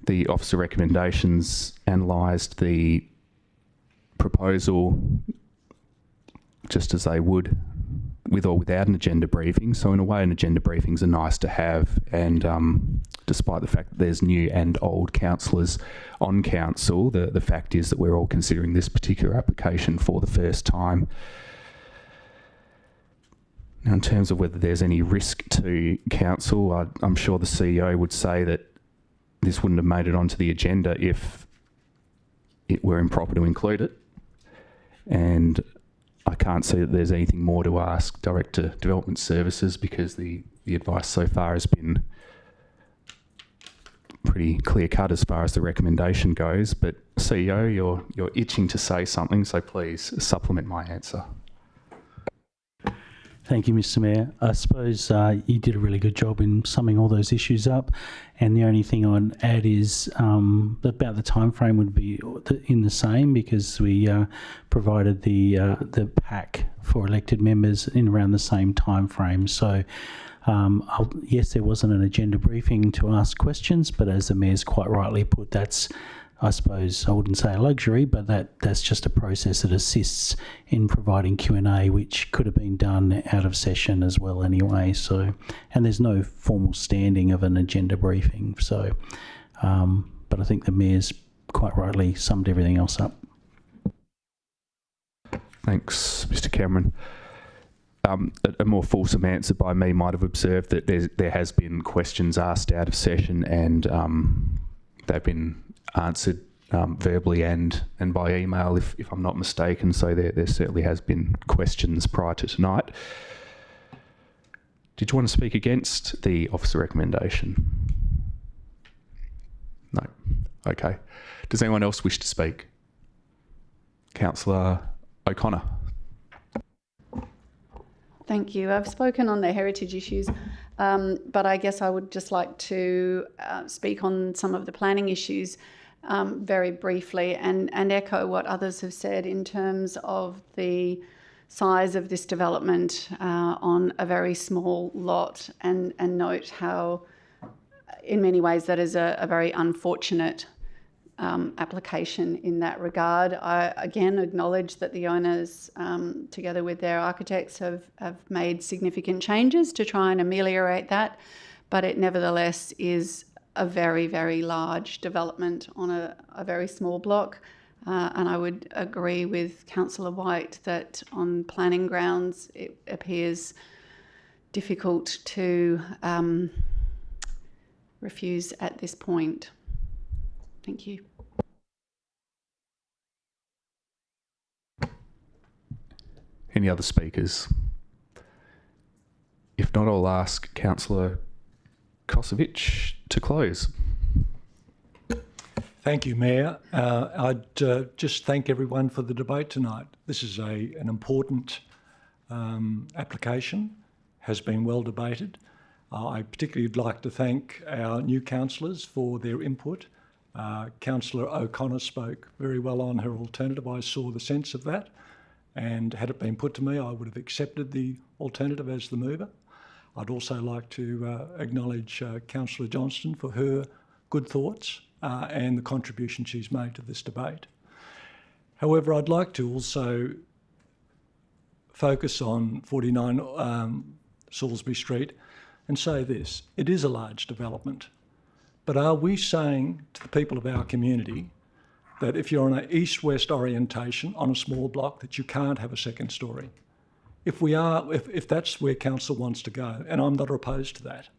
The officer recommendations analysed the proposal just as they would with or without an agenda briefing. So in a way, an agenda briefings are nice to have, and despite the fact that there's new and old councillors on council, the fact is that we're all considering this particular application for the first time. Now, in terms of whether there's any risk to council, I'm sure the CEO would say that this wouldn't have made it onto the agenda if it were improper to include it. And I can't see that there's anything more to ask Director Development Services, because the advice so far has been pretty clear cut as far as the recommendation goes. But CEO, you're itching to say something, so please supplement my answer. Thank you, Mr. Mayor. I suppose you did a really good job in summing all those issues up, and the only thing I'd add is about the time frame would be in the same, because we provided the pack for elected members in around the same time frame. So yes, there wasn't an agenda briefing to ask questions, but as the Mayor's quite rightly put, that's, I suppose, I wouldn't say a luxury, but that's just a process that assists in providing Q&A, which could have been done out of session as well anyway. So, and there's no formal standing of an agenda briefing. So, but I think the Mayor's quite rightly summed everything else up. Thanks, Mr. Cameron. A more fulsome answer by me might have observed that there has been questions asked out of session, and they've been answered verbally and by email, if I'm not mistaken. So there certainly has been questions prior to tonight. Did you want to speak against the officer recommendation? No. Okay. Does anyone else wish to speak? Councillor O'Connor. Thank you. I've spoken on the heritage issues, but I guess I would just like to speak on some of the planning issues very briefly and echo what others have said in terms of the size of this development on a very small lot, and note how in many ways that is a very unfortunate application in that regard. I again acknowledge that the owners, together with their architects, have made significant changes to try and ameliorate that, but it nevertheless is a very, very large development on a very small block. And I would agree with Councillor White that on planning grounds it appears difficult to refuse at this point. Thank you. Any other speakers? If not, I'll ask Councillor Kosovic to close. Thank you, Mayor. I'd just thank everyone for the debate tonight. This is an important application, has been well debated. I particularly would like to thank our new councillors for their input. Councillor O'Connor spoke very well on her alternative. I saw the sense of that, and had it been put to me, I would have accepted the alternative as the mover. I'd also like to acknowledge Councillor Johnston for her good thoughts and the contribution she's made to this debate. However, I'd like to also focus on 49 Salisbury Street and say this: it is a large development, but are we saying to the people of our community that if you're on an east-west orientation on a small block that you can't have a second story? If we are, if that's where council wants to go, and I'm not opposed to that,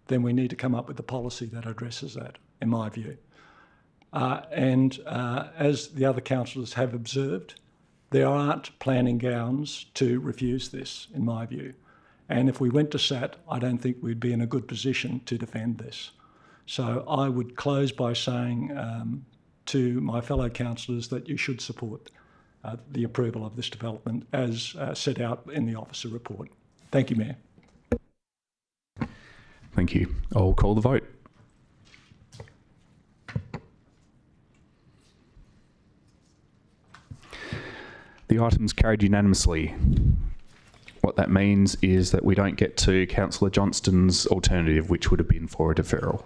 then we need to come up with a policy that addresses that, in my view. As the other councillors have observed, there aren't planning grounds to refuse this, in my view. And if we went to SAT, I don't think we'd be in a good position to defend this. So I would close by saying to my fellow councillors that you should support the approval of this development as set out in the officer report. Thank you, Mayor. Thank you. I'll call the vote. The item's carried unanimously. What that means is that we don't get to Councillor Johnston's alternative, which would have been for a deferral.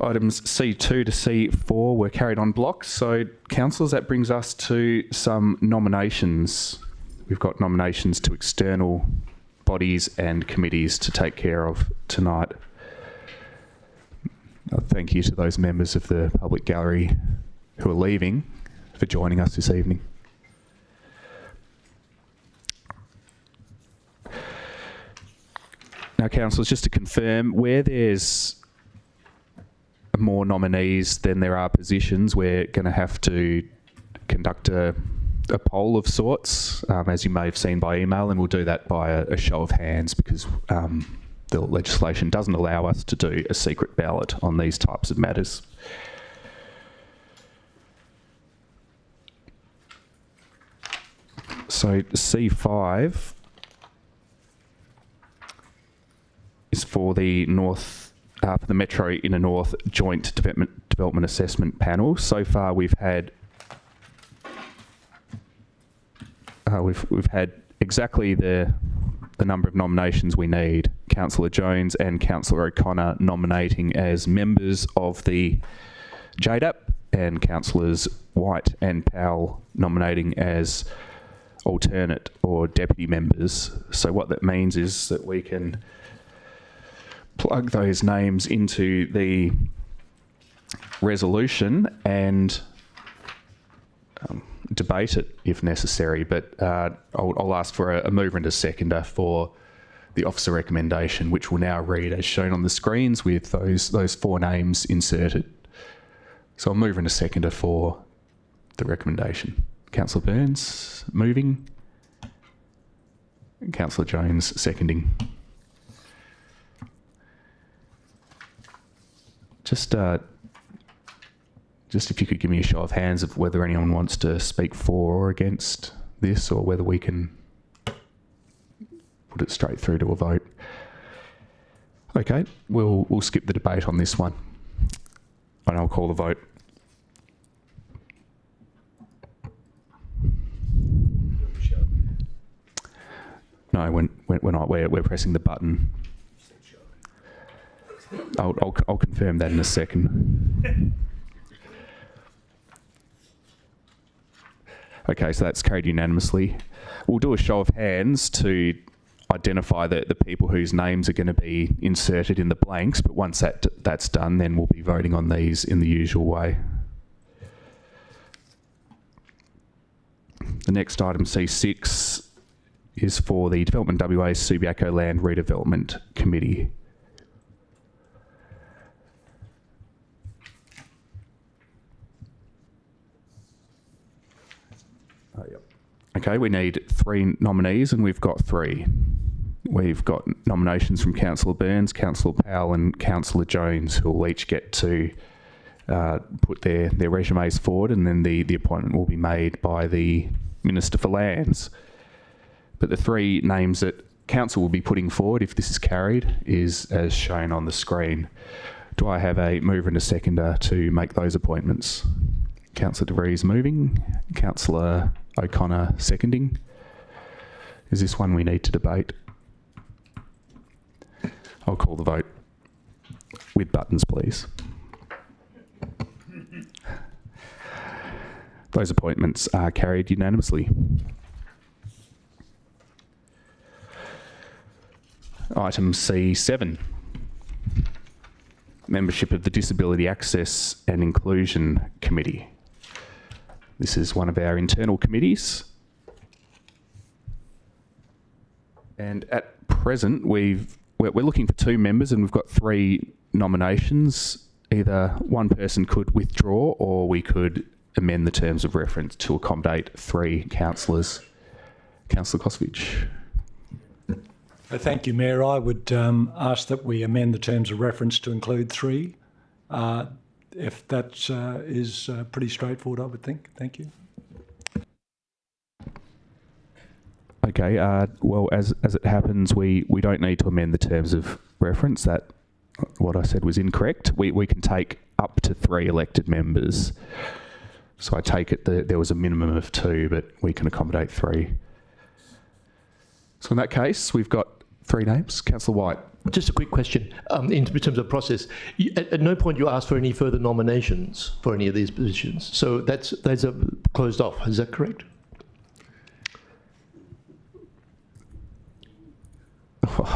Items C2 to C4 were carried on blocks. So, councillors, that brings us to some nominations we've got nominations to external bodies and committees to take care of tonight. Thank you to those members of the public gallery who are leaving for joining us this evening. Now, councillors, just to confirm, where there's more nominees than there are positions, we're going to have to conduct a poll of sorts, as you may have seen by email, and we'll do that by a show of hands because the legislation doesn't allow us to do a secret ballot on these types of matters. So C5 is for the for the Metro Inner North Joint Development Assessment Panel. So far, we've had exactly the number of nominations we need. Councillor Jones and Councillor O'Connor nominating as members of the JDAP, and Councillors White and Powell nominating as alternate or deputy members. So what that means is that we can plug those names into the resolution and debate it if necessary, but I'll ask for a mover and a seconder for the officer recommendation, which will now read as shown on the screens with those four names inserted. So I'll mover and a seconder for the recommendation. Councillor Burns moving, and Councillor Jones seconding. Just if you could give me a show of hands of whether anyone wants to speak for or against this, or whether we can put it straight through to a vote. Okay, we'll skip the debate on this one, and I'll call the vote. No, we're not. We're pressing the button. I'll confirm that in a second. Okay, so that's carried unanimously. We'll do a show of hands to identify the people whose names are going to be inserted in the blanks, but once that's done, then we'll be voting on these in the usual way. The next item, C6, is for the Development WA Subiaco Land Redevelopment Committee. Okay, we need 3 nominees, and we've got 3. We've got nominations from Councillor Burns, Councillor Powell and Councillor Jones, who will each get to put their resumes forward, and then the appointment will be made by the Minister for Lands. But the 3 names that Council will be putting forward, if this is carried, is as shown on the screen. Do I have a mover and a seconder to make those appointments? Councillor DeVries moving, Councillor O'Connor seconding. Is this one we need to debate? I'll call the vote. With buttons, please. Those appointments are carried unanimously. Item C7. Membership of the Disability Access and Inclusion Committee. This is one of our internal committees. And at present, we're looking for 2 members, and we've got 3 nominations. Either one person could withdraw, or we could amend the terms of reference to accommodate 3 councillors. Councillor Kosovich. Thank you, Mayor. I would ask that we amend the terms of reference to include 3. If that is pretty straightforward, I would think. Thank you. Okay, well, as it happens, we don't need to amend the terms of reference. That, what I said was incorrect. We can take up to 3 elected members. So I take it that there was a minimum of 2, but we can accommodate 3. So in that case, we've got 3 names. Councillor White. Just a quick question. In terms of process, at no point you asked for any further nominations for any of these positions. So those are closed off. Is that correct?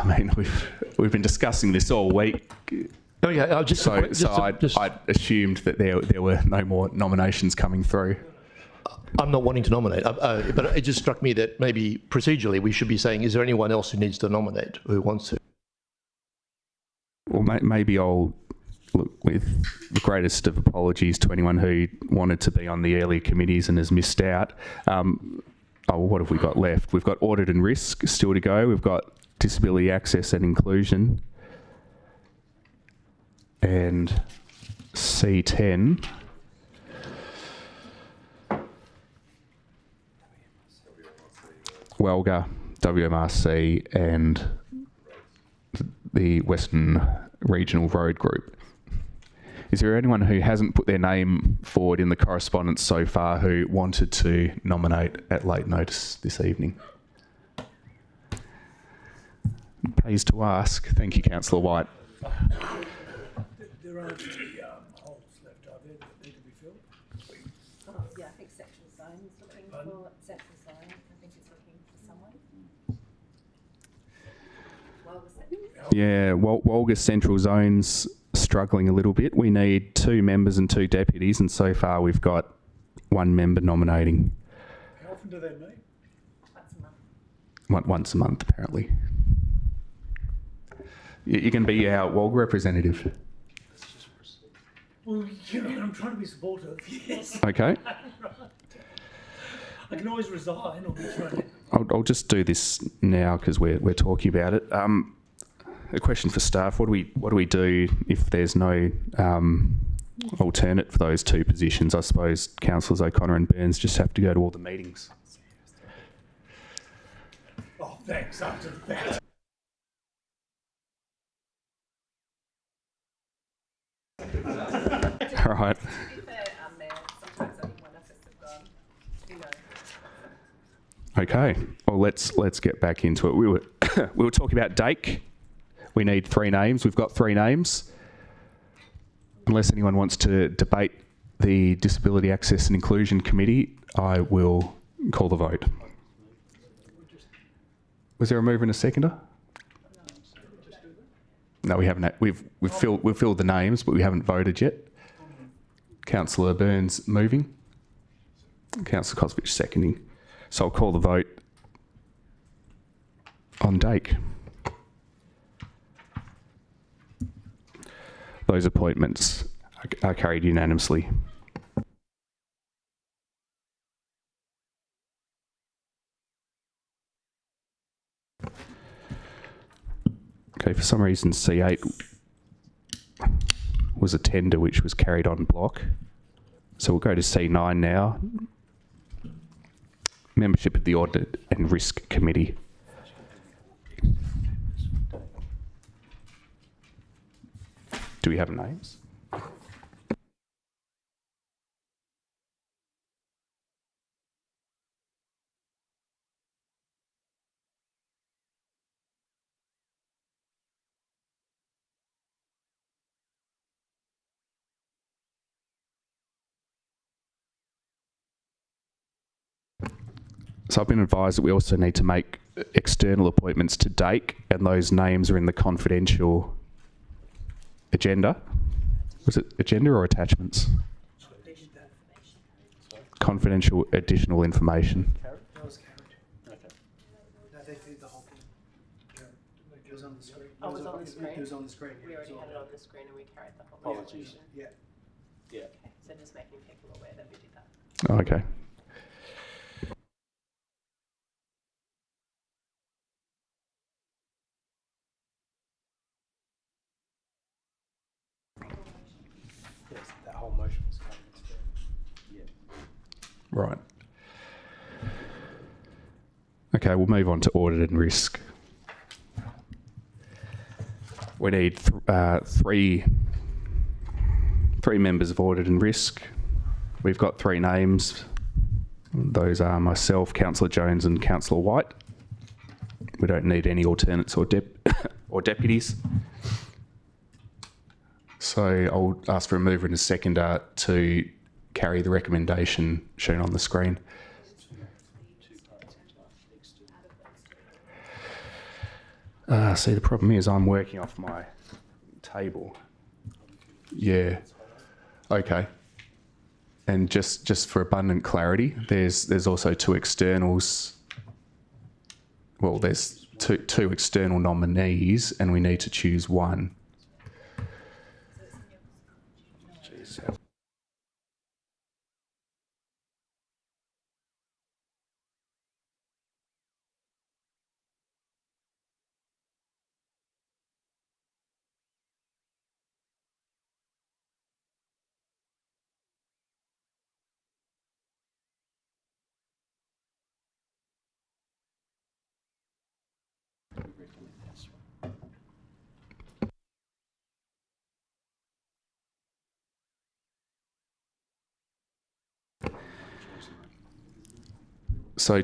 I mean, we've been discussing this all week. Okay, I assumed that there were no more nominations coming through. I'm not wanting to nominate, but it just struck me that maybe procedurally we should be saying, is there anyone else who needs to nominate, who wants to? Well, maybe I'll look with the greatest of apologies to anyone who wanted to be on the earlier committees and has missed out. What have we got left? We've got audit and risk still to go. We've got disability access and inclusion. And C10. Welga, WMRC and the Western Regional Road Group. Is there anyone who hasn't put their name forward in the correspondence so far who wanted to nominate at late notice this evening? Pays to ask. Thank you, Councillor White. There aren't any holes left, are there, that need to be filled? Yeah, I think Central Zone is looking for Central Zone. I think it's looking for someone. Yeah, Walga Central Zone's struggling a little bit. We need 2 members and 2 deputies, and so far we've got 1 member nominating. How often do they meet? Once a month. Once a month, apparently. You can be our Walga representative. Well, I'm trying to be supportive, yes. Okay. I can always resign or be thrown. I'll just do this now because we're talking about it. A question for staff: what do we do if there's no alternate for those 2 positions? I suppose Councillors O'Connor and Burns just have to go to all the meetings. Oh, thanks. After the fact. All right. Okay. Well, let's get back into it. We were talking about Dake. We need 3 names. We've got 3 names. Unless anyone wants to debate the Disability Access and Inclusion Committee, I will call the vote. Was there a mover and a seconder? No, we haven't. We've filled the names, but we haven't voted yet. Councillor Burns moving. Councillor Kosovich seconding. So I'll call the vote on Dake. Those appointments are carried unanimously. Okay, for some reason C8 was a tender which was carried on block. So we'll go to C9 now. Membership of the Audit and Risk Committee. Do we have names? So I've been advised that we also need to make external appointments to Dake, and those names are in the confidential agenda. Was it agenda or attachments? Confidential additional information. That was carried. Okay. No, they did the whole thing. It was on the screen. Oh, it was on the screen? It was on the screen. We already had it on the screen and we carried the whole resolution. Yeah. Okay, so just making people aware that we did that. Okay. Yes, that whole motion was covered in screen. Yeah. Right. Okay, we'll move on to audit and risk. We need three members of audit and risk. We've got 3 names. Those are myself, Councillor Jones and Councillor White. We don't need any alternates or deputies. So I'll ask for a mover and a seconder to carry the recommendation shown on the screen. See, the problem is I'm working off my table. Yeah. Okay. And just for abundant clarity, there's also two externals. Well, there's two external nominees, and we need to choose one. Jeez. So,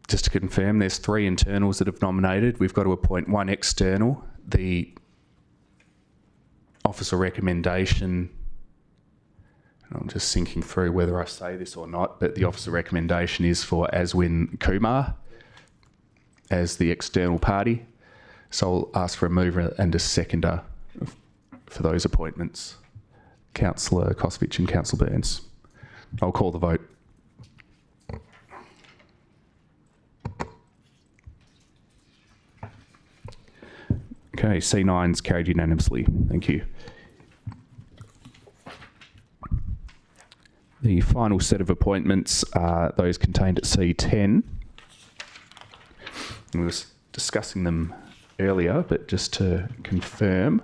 just to confirm, there's 3 internals that have nominated. We've got to appoint 1 external. The officer recommendation, and I'm just thinking through whether I say this or not, but the officer recommendation is for Aswin Kumar as the external party. So I'll ask for a mover and a seconder for those appointments. Councillor Kosovich and Councillor Burns. I'll call the vote. Okay, C9's carried unanimously. Thank you. The final set of appointments are those contained at C10. We were discussing them earlier, but just to confirm.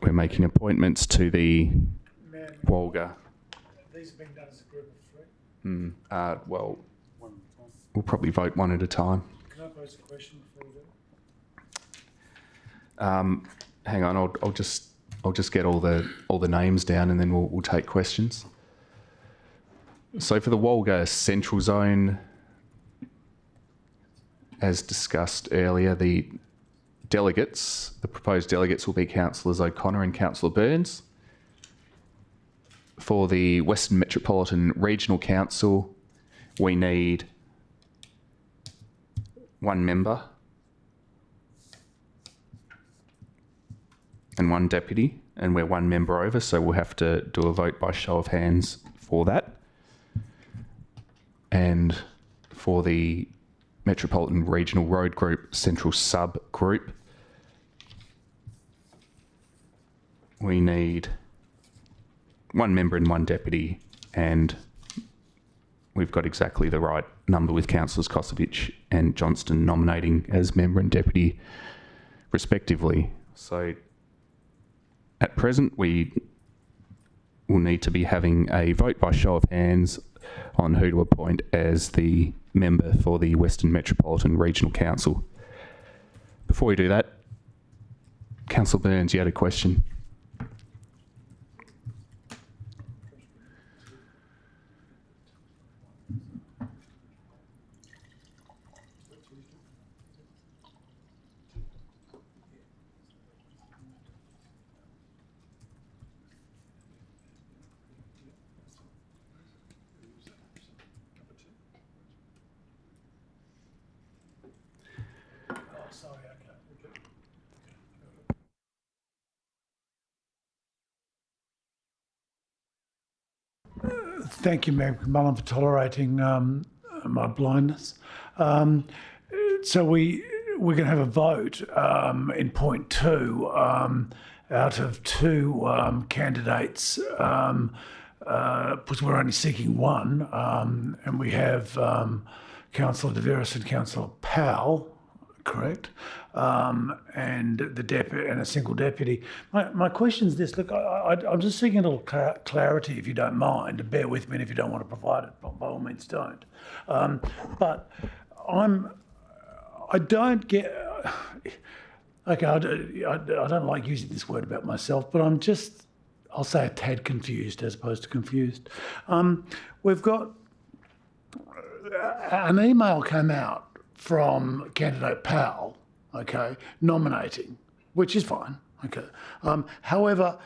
We're making appointments to the Wolga. These have been done as a group of 3. Well, we'll probably vote one at a time. Can I pose a question before we do? Hang on, I'll just get all the names down, and then we'll take questions. So for the Wolga Central Zone, as discussed earlier, the proposed delegates will be Councillors O'Connor and Councillor Burns. For the Western Metropolitan Regional Council, we need 1 member and 1 deputy, and we're 1 member over, so we'll have to do a vote by show of hands for that. And for the Metropolitan Regional Road Group Central Sub Group, we need 1 member and 1 deputy, and we've got exactly the right number with Councillors Kosovich and Johnston nominating as member and deputy respectively. So at present, we will need to be having a vote by show of hands on who to appoint as the member for the Western Metropolitan Regional Council. Before we do that, Councillor Burns, you had a question. Thank you, Mayor McMullen, for tolerating my blindness. So we're going to have a vote in point 2 out of 2 candidates, because we're only seeking 1, and we have Councillor De Veris and Councillor Powell, correct? And the deputy and a single deputy. My question is this: look, I'm just seeking a little clarity, if you don't mind, and bear with me, and if you don't want to provide it, by all means don't. But I don't get. Okay, I don't like using this word about myself, but I'll say a tad confused as opposed to confused. We've got an email came out from candidate Powell, okay, nominating, which is fine, okay. However,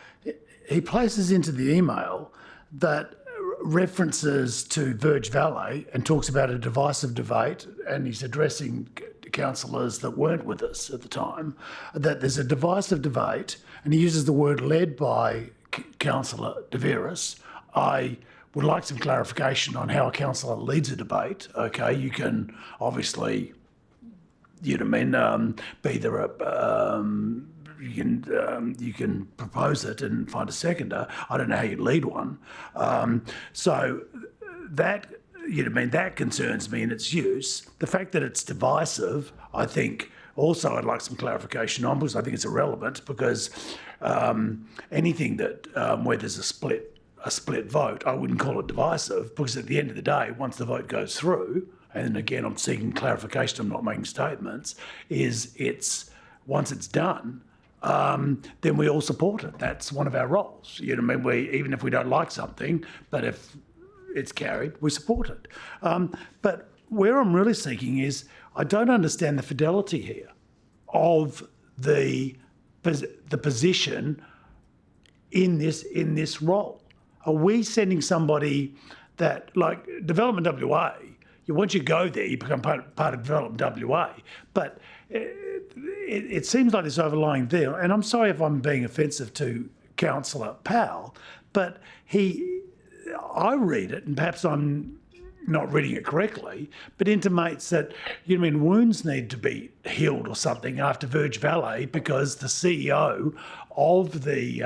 he places into the email that references to Verge Valley and talks about a divisive debate, and he's addressing councillors that weren't with us at the time, that there's a divisive debate, and he uses the word led by Councillor De Vries. I would like some clarification on how a councillor leads a debate. Okay, you can obviously, be there you can propose it and find a seconder. I don't know how you lead one. So that that concerns me in its use. The fact that it's divisive, I think. Also, I'd like some clarification on, because I think it's irrelevant, because anything that where there's a split vote, I wouldn't call it divisive, because at the end of the day, once the vote goes through, and again, I'm seeking clarification, I'm not making statements, once it's done, then we all support it. That's one of our roles. Even if we don't like something, but if it's carried, we support it. But where I'm really seeking is, I don't understand the fidelity here of the position in this role. Are we sending somebody that, like Development WA, once you go there, you become part of Development WA, but it seems like there's overlying there, and I'm sorry if I'm being offensive to Councillor Powell, but I read it, and perhaps I'm not reading it correctly, but intimates that wounds need to be healed or something after Verge Valley, because the CEO of the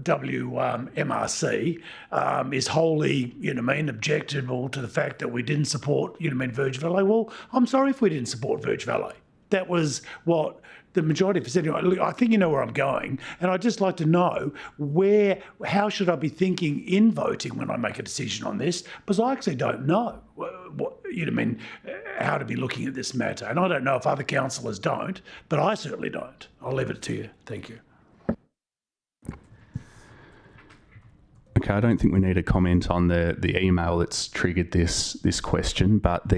WMRC is wholly, objectionable to the fact that we didn't support, Verge Valley. Well, I'm sorry if we didn't support Verge Valley. That was what the majority of us said. Anyway, I think you know where I'm going, and I'd just like to know how should I be thinking in voting when I make a decision on this, because I actually don't know how to be looking at this matter, and I don't know if other councillors don't, but I certainly don't. I'll leave it to you. Thank you. Okay, I don't think we need to comment on the email that's triggered this question, but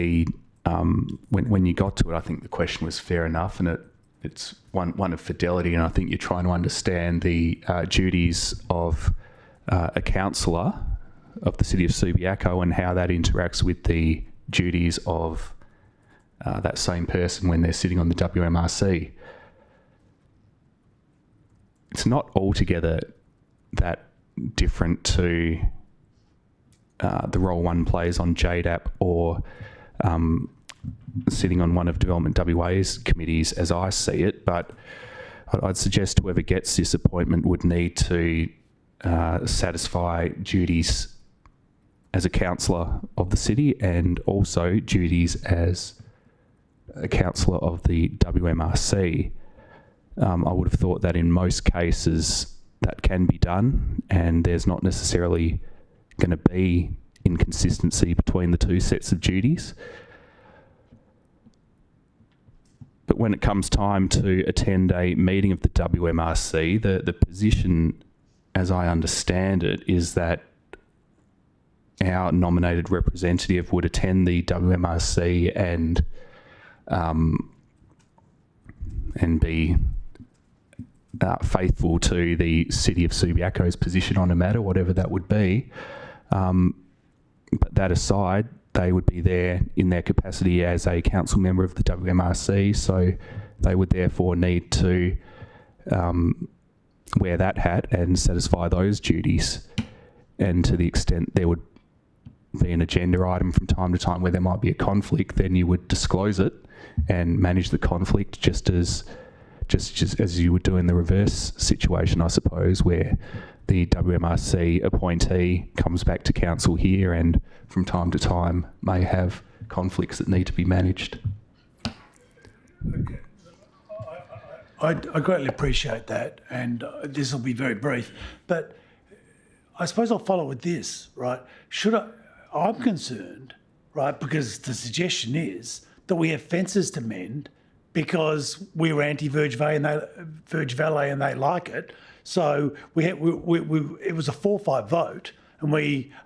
when you got to it, I think the question was fair enough, and it's one of fidelity, and I think you're trying to understand the duties of a councillor of the City of Subiaco and how that interacts with the duties of that same person when they're sitting on the WMRC. It's not altogether that different to the role one plays on JDAP or sitting on one of Development WA's committees as I see it, but I'd suggest whoever gets this appointment would need to satisfy duties as a councillor of the city and also duties as a councillor of the WMRC. I would have thought that in most cases that can be done, and there's not necessarily going to be inconsistency between the two sets of duties. But when it comes time to attend a meeting of the WMRC, the position, as I understand it, is that our nominated representative would attend the WMRC and be faithful to the City of Subiaco's position on a matter, whatever that would be. But that aside, they would be there in their capacity as a council member of the WMRC, so they would therefore need to wear that hat and satisfy those duties. And to the extent there would be an agenda item from time to time where there might be a conflict, then you would disclose it and manage the conflict just as you would do in the reverse situation, I suppose, where the WMRC appointee comes back to council here and from time to time may have conflicts that need to be managed. Okay. I greatly appreciate that, and this will be very brief, but I suppose I'll follow with this, right? I'm concerned, right, because the suggestion is that we have fences to mend because we were anti-Verge Valley and they like it. So it was a 4-5 vote And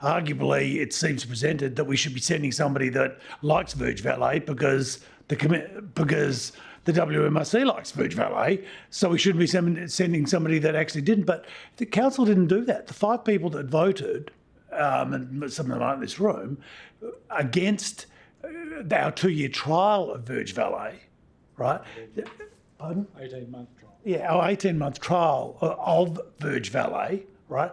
arguably, it seems presented that we should be sending somebody that likes Verge Valet because the WMRC likes Verge Valet, so we shouldn't be sending somebody that actually didn't. But the council didn't do that. The 5 people that voted, and some of them aren't in this room, against our 2-year trial of Verge Valet, right? Pardon? 18-month trial. Yeah, our 18-month trial of Verge Valet, right,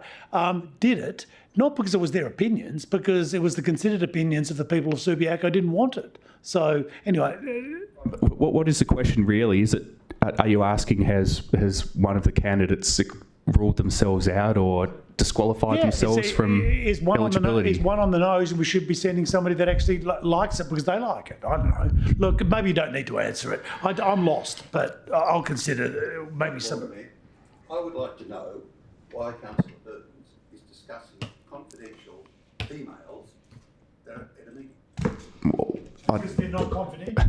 did it, not because it was their opinions, because it was the considered opinions of the people of Subiaco didn't want it. So anyway... What is the question really? Is it, are you asking has one of the candidates ruled themselves out or disqualified themselves from eligibility? Is one on the nose, and we should be sending somebody that actually likes it because they like it? I don't know. Look, maybe you don't need to answer it. I'm lost, but I'll consider maybe some... I would like to know why Councillor Burns is discussing confidential emails that are at a meeting. Because they're not confidential.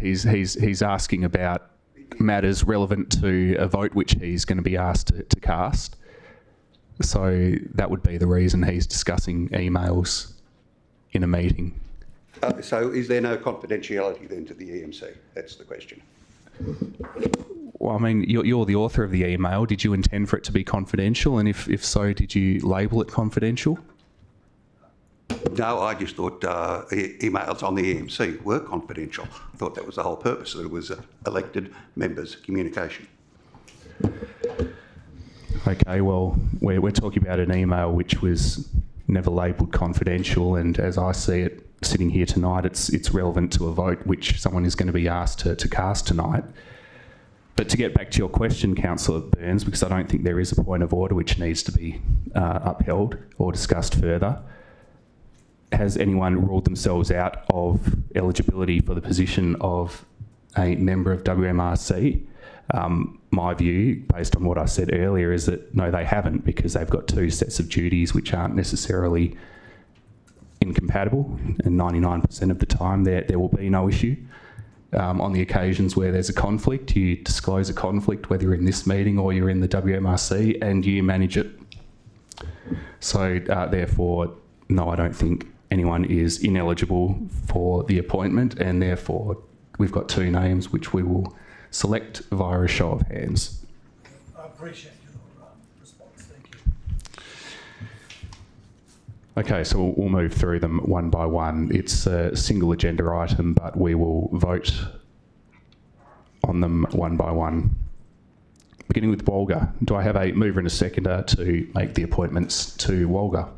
He's asking about matters relevant to a vote which he's going to be asked to cast. So that would be the reason he's discussing emails in a meeting. So is there no confidentiality then to the EMC? That's the question. Well, I mean, you're the author of the email. Did you intend for it to be confidential? And if so, did you label it confidential? No, I just thought emails on the EMC were confidential. I thought that was the whole purpose, that it was elected members' communication. Okay, well, we're talking about an email which was never labelled confidential, and as I see it sitting here tonight, it's relevant to a vote which someone is going to be asked to cast tonight. But to get back to your question, Councillor Burns, because I don't think there is a point of order which needs to be upheld or discussed further, has anyone ruled themselves out of eligibility for the position of a member of WMRC? My view, based on what I said earlier, is that no, they haven't, because they've got 2 sets of duties which aren't necessarily incompatible, and 99% of the time there will be no issue. On the occasions where there's a conflict, you disclose a conflict, whether you're in this meeting or you're in the WMRC, and you manage it. So therefore, no, I don't think anyone is ineligible for the appointment, and therefore we've got 2 names which we will select via a show of hands. I appreciate your response. Thank you. Okay, so we'll move through them one by one. It's a single agenda item, but we will vote on them one by one. Beginning with Walga. Do I have a mover and a seconder to make the appointments to Walga?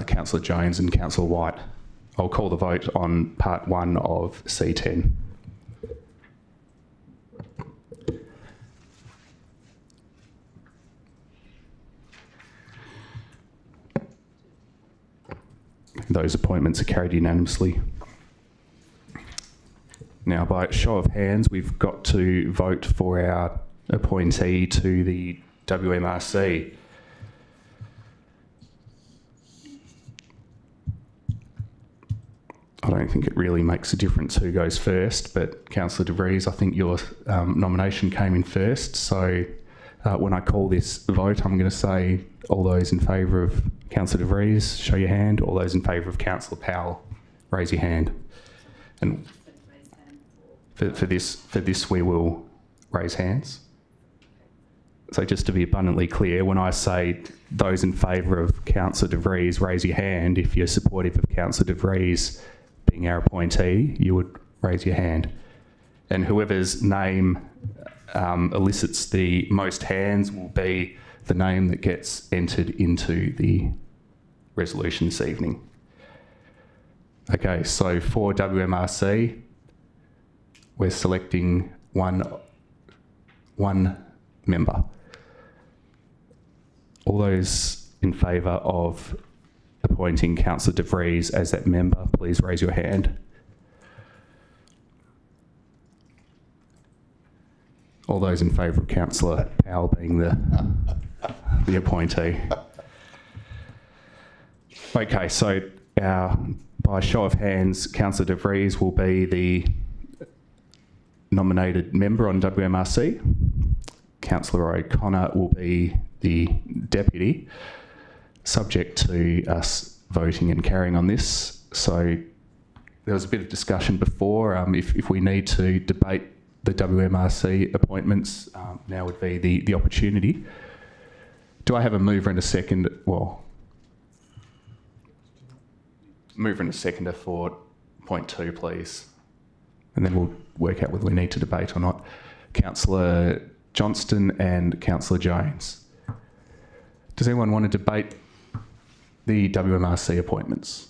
Councillor Jones and Councillor White. I'll call the vote on part 1 of C10. Those appointments are carried unanimously. Now, by a show of hands, we've got to vote for our appointee to the WMRC. I don't think it really makes a difference who goes first, but Councillor De Vries, I think your nomination came in first. So when I call this vote, I'm going to say all those in favour of Councillor De Vries, show your hand. All those in favour of Councillor Powell, raise your hand. And for this, we will raise hands. So just to be abundantly clear, when I say those in favour of Councillor De Vries, raise your hand. If you're supportive of Councillor De Vries being our appointee, you would raise your hand. And whoever's name elicits the most hands will be the name that gets entered into the resolution this evening. Okay, so for WMRC, we're selecting one member. All those in favour of appointing Councillor De Vries as that member, please raise your hand. All those in favour of Councillor Powell being the appointee. Okay, so by show of hands, Councillor De Vries will be the nominated member on WMRC. Councillor O'Connor will be the deputy, subject to us voting and carrying on this. So there was a bit of discussion before. If we need to debate the WMRC appointments, now would be the opportunity. Do I have a mover and a second? Well, mover and a seconder for point 2, please. And then we'll work out whether we need to debate or not. Councillor Johnston and Councillor Jones. Does anyone want to debate the WMRC appointments?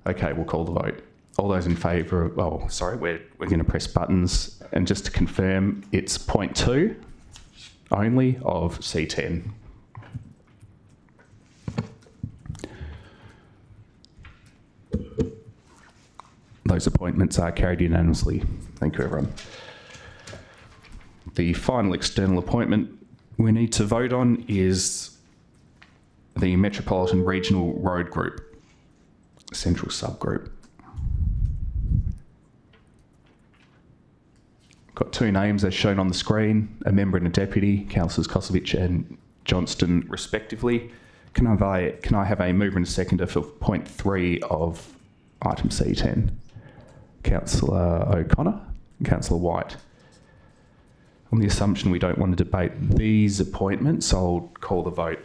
Okay, we'll call the vote. All those in favour of, oh, sorry, we're going to press buttons. And just to confirm, it's point 2 only of C10. Those appointments are carried unanimously. Thank you, everyone. The final external appointment we need to vote on is the Metropolitan Regional Road Group, Central Subgroup. Got 2 names as shown on the screen, a member and a deputy, Councillors Kosovic and Johnston respectively. Can I have a mover and a seconder for point 3 of item C10? Councillor O'Connor and Councillor White. On the assumption we don't want to debate these appointments, I'll call the vote.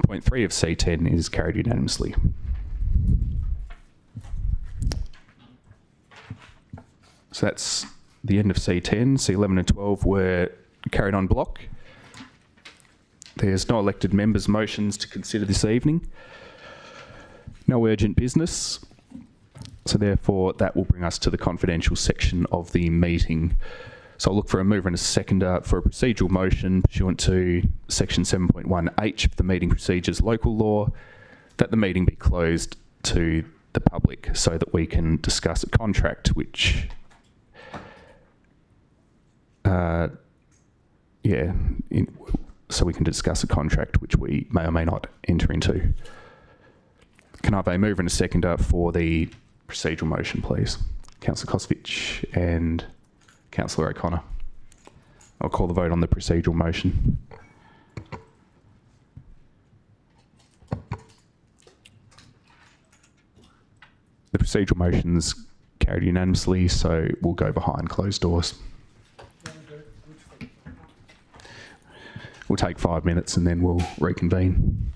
Point 3 of C10 is carried unanimously. So that's the end of C10. C11 and 12 were carried on block. There's no elected members' motions to consider this evening. No urgent business. So therefore, that will bring us to the confidential section of the meeting. So I'll look for a mover and a seconder for a procedural motion pursuant to section 7.1H of the Meeting Procedures Local Law, that the meeting be closed to the public so that we can discuss a contract which so we can discuss a contract which we may or may not enter into. Can I have a mover and a seconder for the procedural motion, please? Councillor Kosovic and Councillor O'Connor. I'll call the vote on the procedural motion. The procedural motion's carried unanimously, so we'll go behind closed doors. We'll take 5 minutes and then we'll reconvene.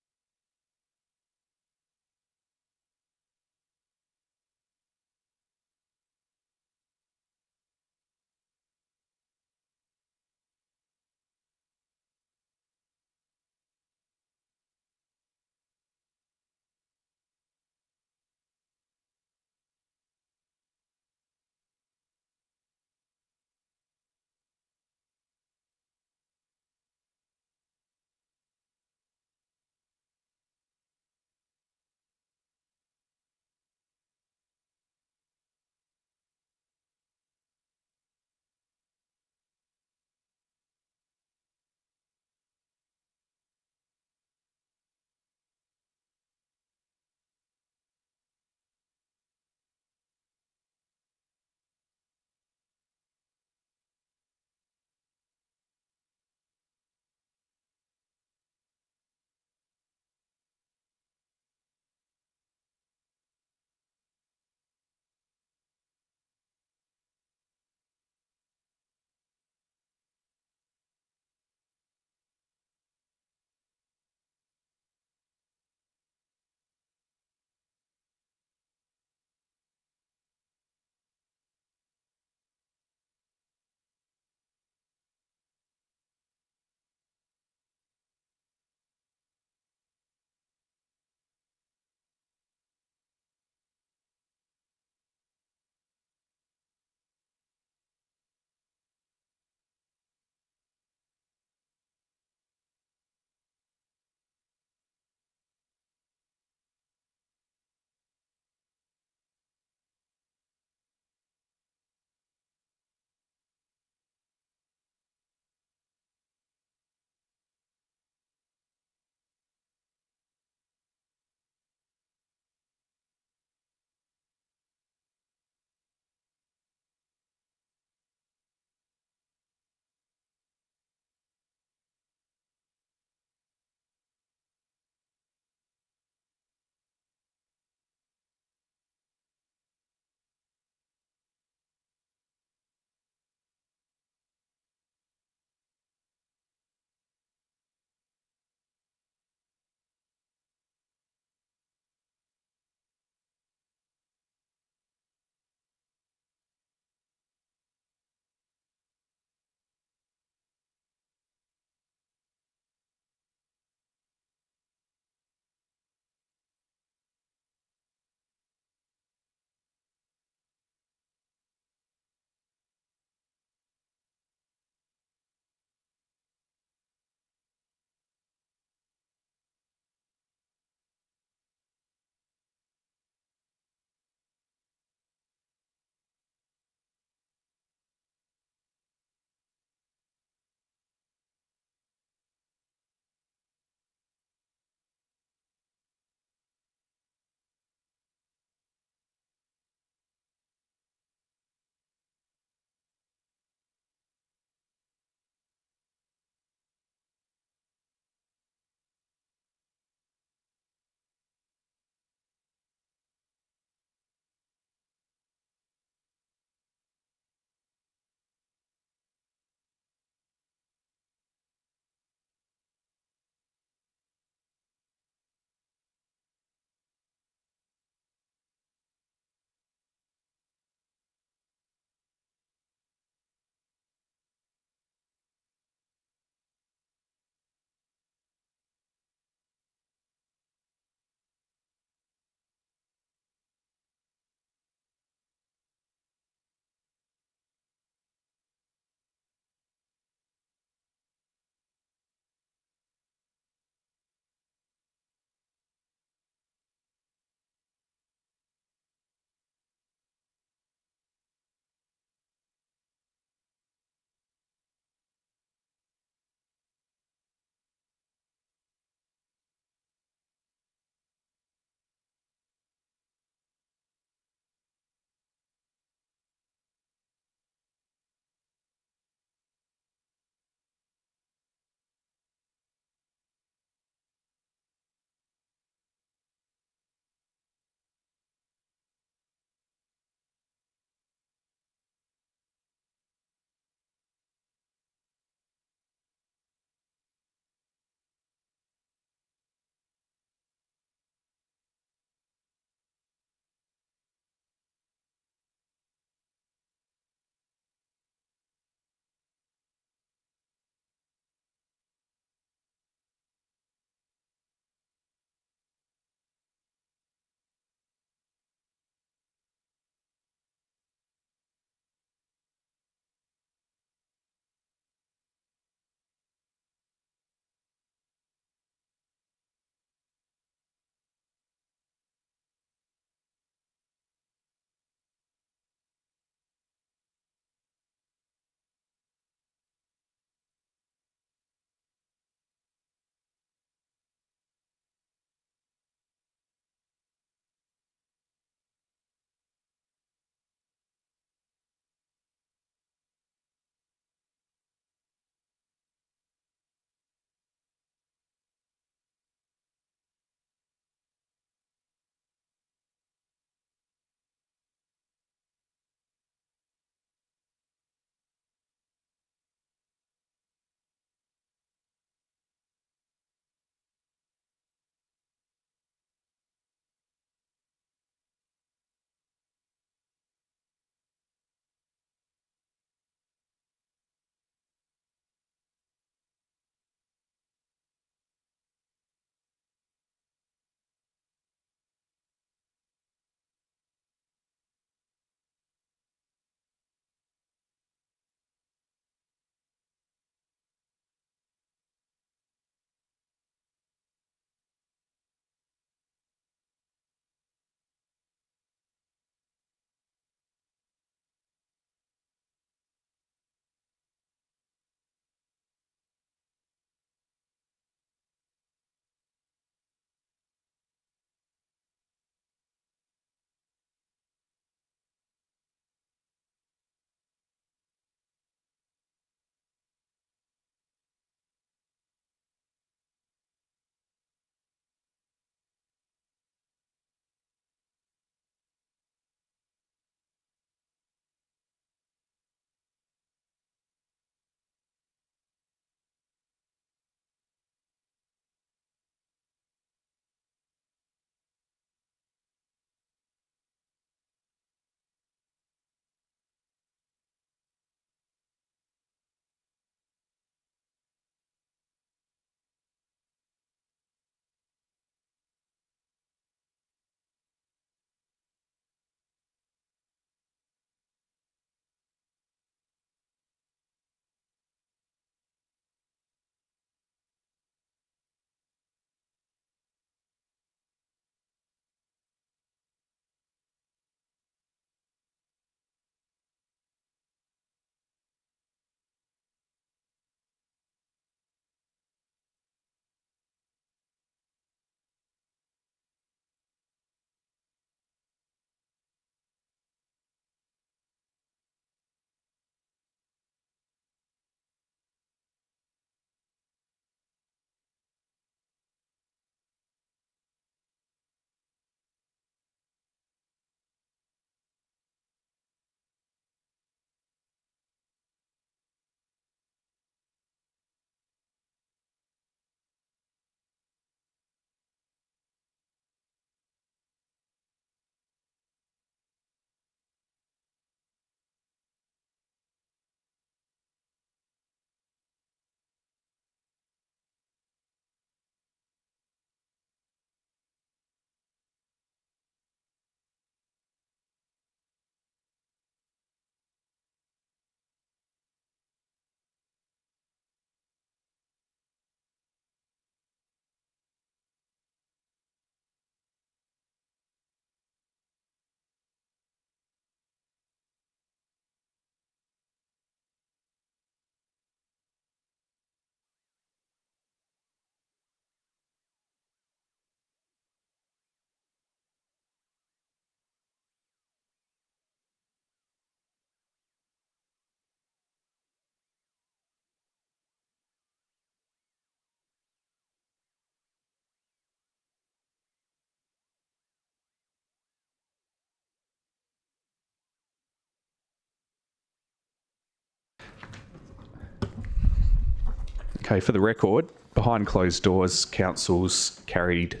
Okay, for the record, behind closed doors, councils carried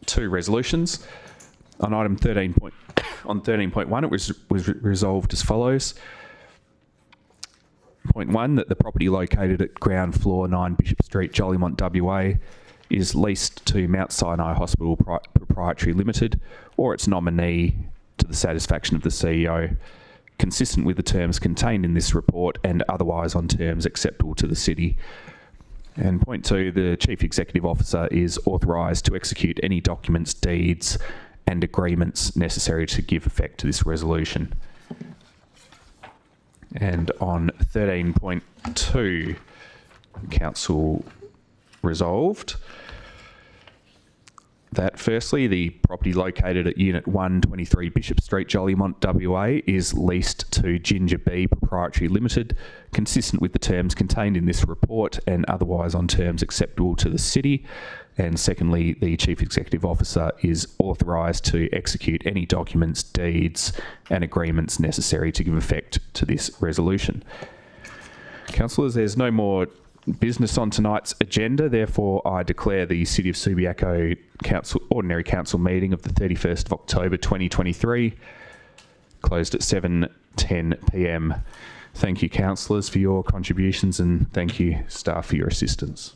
2 resolutions. On item 13.1, it was resolved as follows. Point 1, that the property located at ground floor 9 Bishop Street, Jolimont, WA, is leased to Mount Sinai Hospital Proprietary Limited or its nominee to the satisfaction of the CEO, consistent with the terms contained in this report and otherwise on terms acceptable to the city. And point 2, the Chief Executive Officer is authorised to execute any documents, deeds and agreements necessary to give effect to this resolution. And on 13.2, Council resolved that firstly, the property located at Unit 123 Bishop Street, Jolimont, WA is leased to Ginger Bee Proprietary Limited, consistent with the terms contained in this report and otherwise on terms acceptable to the city. And secondly, the Chief Executive Officer is authorised to execute any documents, deeds and agreements necessary to give effect to this resolution. Councillors, there's no more business on tonight's agenda. Therefore, I declare the City of Subiaco Ordinary Council meeting of the 31st of October 2023 closed at 7:10 p.m. Thank you, councillors, for your contributions, and thank you, staff, for your assistance.